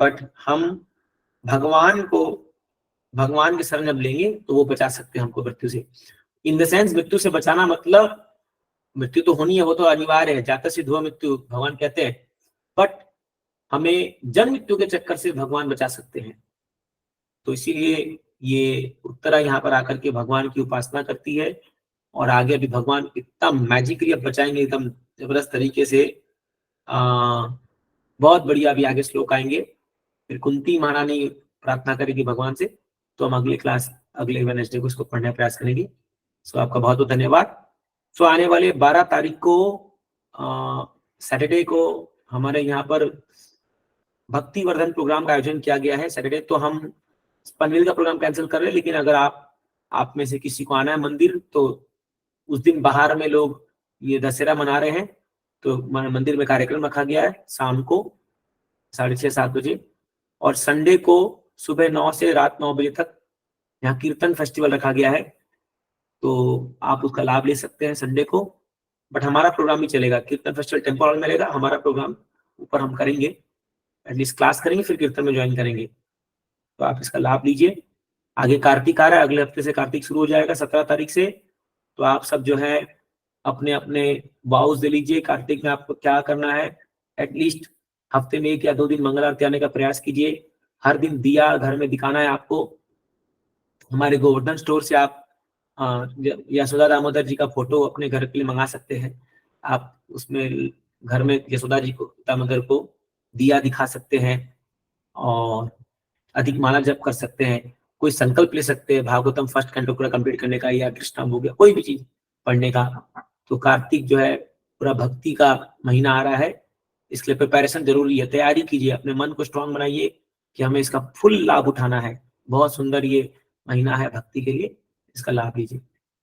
बट हम भगवान के शरण जब लेंगे तो वो बचा सकते हैं हमको मृत्यु से। इन द सेंस मृत्यु से बचाना मतलब मृत्यु तो होनी है, वो तो अनिवार्य है, जाता सिद्ध हो मृत्यु भगवान कहते हैं, बट हमें जन्म मृत्यु के चक्कर से भगवान बचा सकते हैं। तो इसीलिए ये उत्तरा यहाँ पर आकर के भगवान की उपासना करती है। और आगे अभी भगवान इतना मैजिकली अब बचाएंगे एकदम जबरदस्त तरीके से। बहुत बढ़िया, अभी आगे श्लोक आएंगे। फिर कुंती महारानी प्रार्थना करेगी भगवान से, तो हम अगले वेडनेसडे को इसको पढ़ने का प्रयास करेंगे। सो आपका बहुत बहुत धन्यवाद। सो आने वाले 12 तारीख को सैटरडे को हमारे यहाँ पर भक्ति वर्धन प्रोग्राम का आयोजन किया गया है। सैटरडे तो हम पनवेल का प्रोग्राम कैंसिल कर रहे हैं, लेकिन अगर आप में से किसी को आना है मंदिर, तो उस दिन बाहर में लोग ये दशहरा मना रहे हैं, तो मंदिर में कार्यक्रम रखा गया है शाम को 6:30-7 बजे, और संडे को सुबह 9 से रात 9 बजे तक यहाँ कीर्तन फेस्टिवल रखा गया है। तो आप उसका लाभ ले सकते हैं संडे को, बट हमारा प्रोग्राम ही चलेगा। कीर्तन फेस्टिवल टेम्पल हॉल में रहेगा, हमारा प्रोग्राम ऊपर हम करेंगे, एटलीस्ट क्लास करेंगे, फिर कीर्तन में ज्वाइन करेंगे। तो आप इसका लाभ लीजिए। आगे कार्तिक आ रहा है, अगले हफ्ते से कार्तिक शुरू हो जाएगा 17 तारीख से। तो आप सब जो है अपने अपने वाउस दे लीजिए, कार्तिक में आपको क्या करना है। एटलीस्ट हफ्ते में 1 या 2 दिन मंगल आरती आने का प्रयास कीजिए। हर दिन दिया घर में दिखाना है आपको। हमारे गोवर्धन स्टोर से आप यशोदा दामोदर जी का फोटो अपने घर के लिए मंगा सकते हैं। आप उसमें घर में यशोदा जी को, दामोदर को दिया दिखा सकते हैं और अधिक माला जप कर सकते हैं। कोई संकल्प ले सकते हैं भागवतम फर्स्ट कैंटो पूरा कंप्लीट करने का, या कृष्णम हो गया, कोई भी चीज पढ़ने का। तो कार्तिक जो है पूरा भक्ति का महीना आ रहा है, इसलिए प्रिपरेशन जरूरी है। तैयारी कीजिए, अपने मन को स्ट्रांग बनाइए कि हमें इसका फुल लाभ उठाना है। बहुत सुंदर ये महीना है भक्ति के लिए, इसका लाभ लीजिए।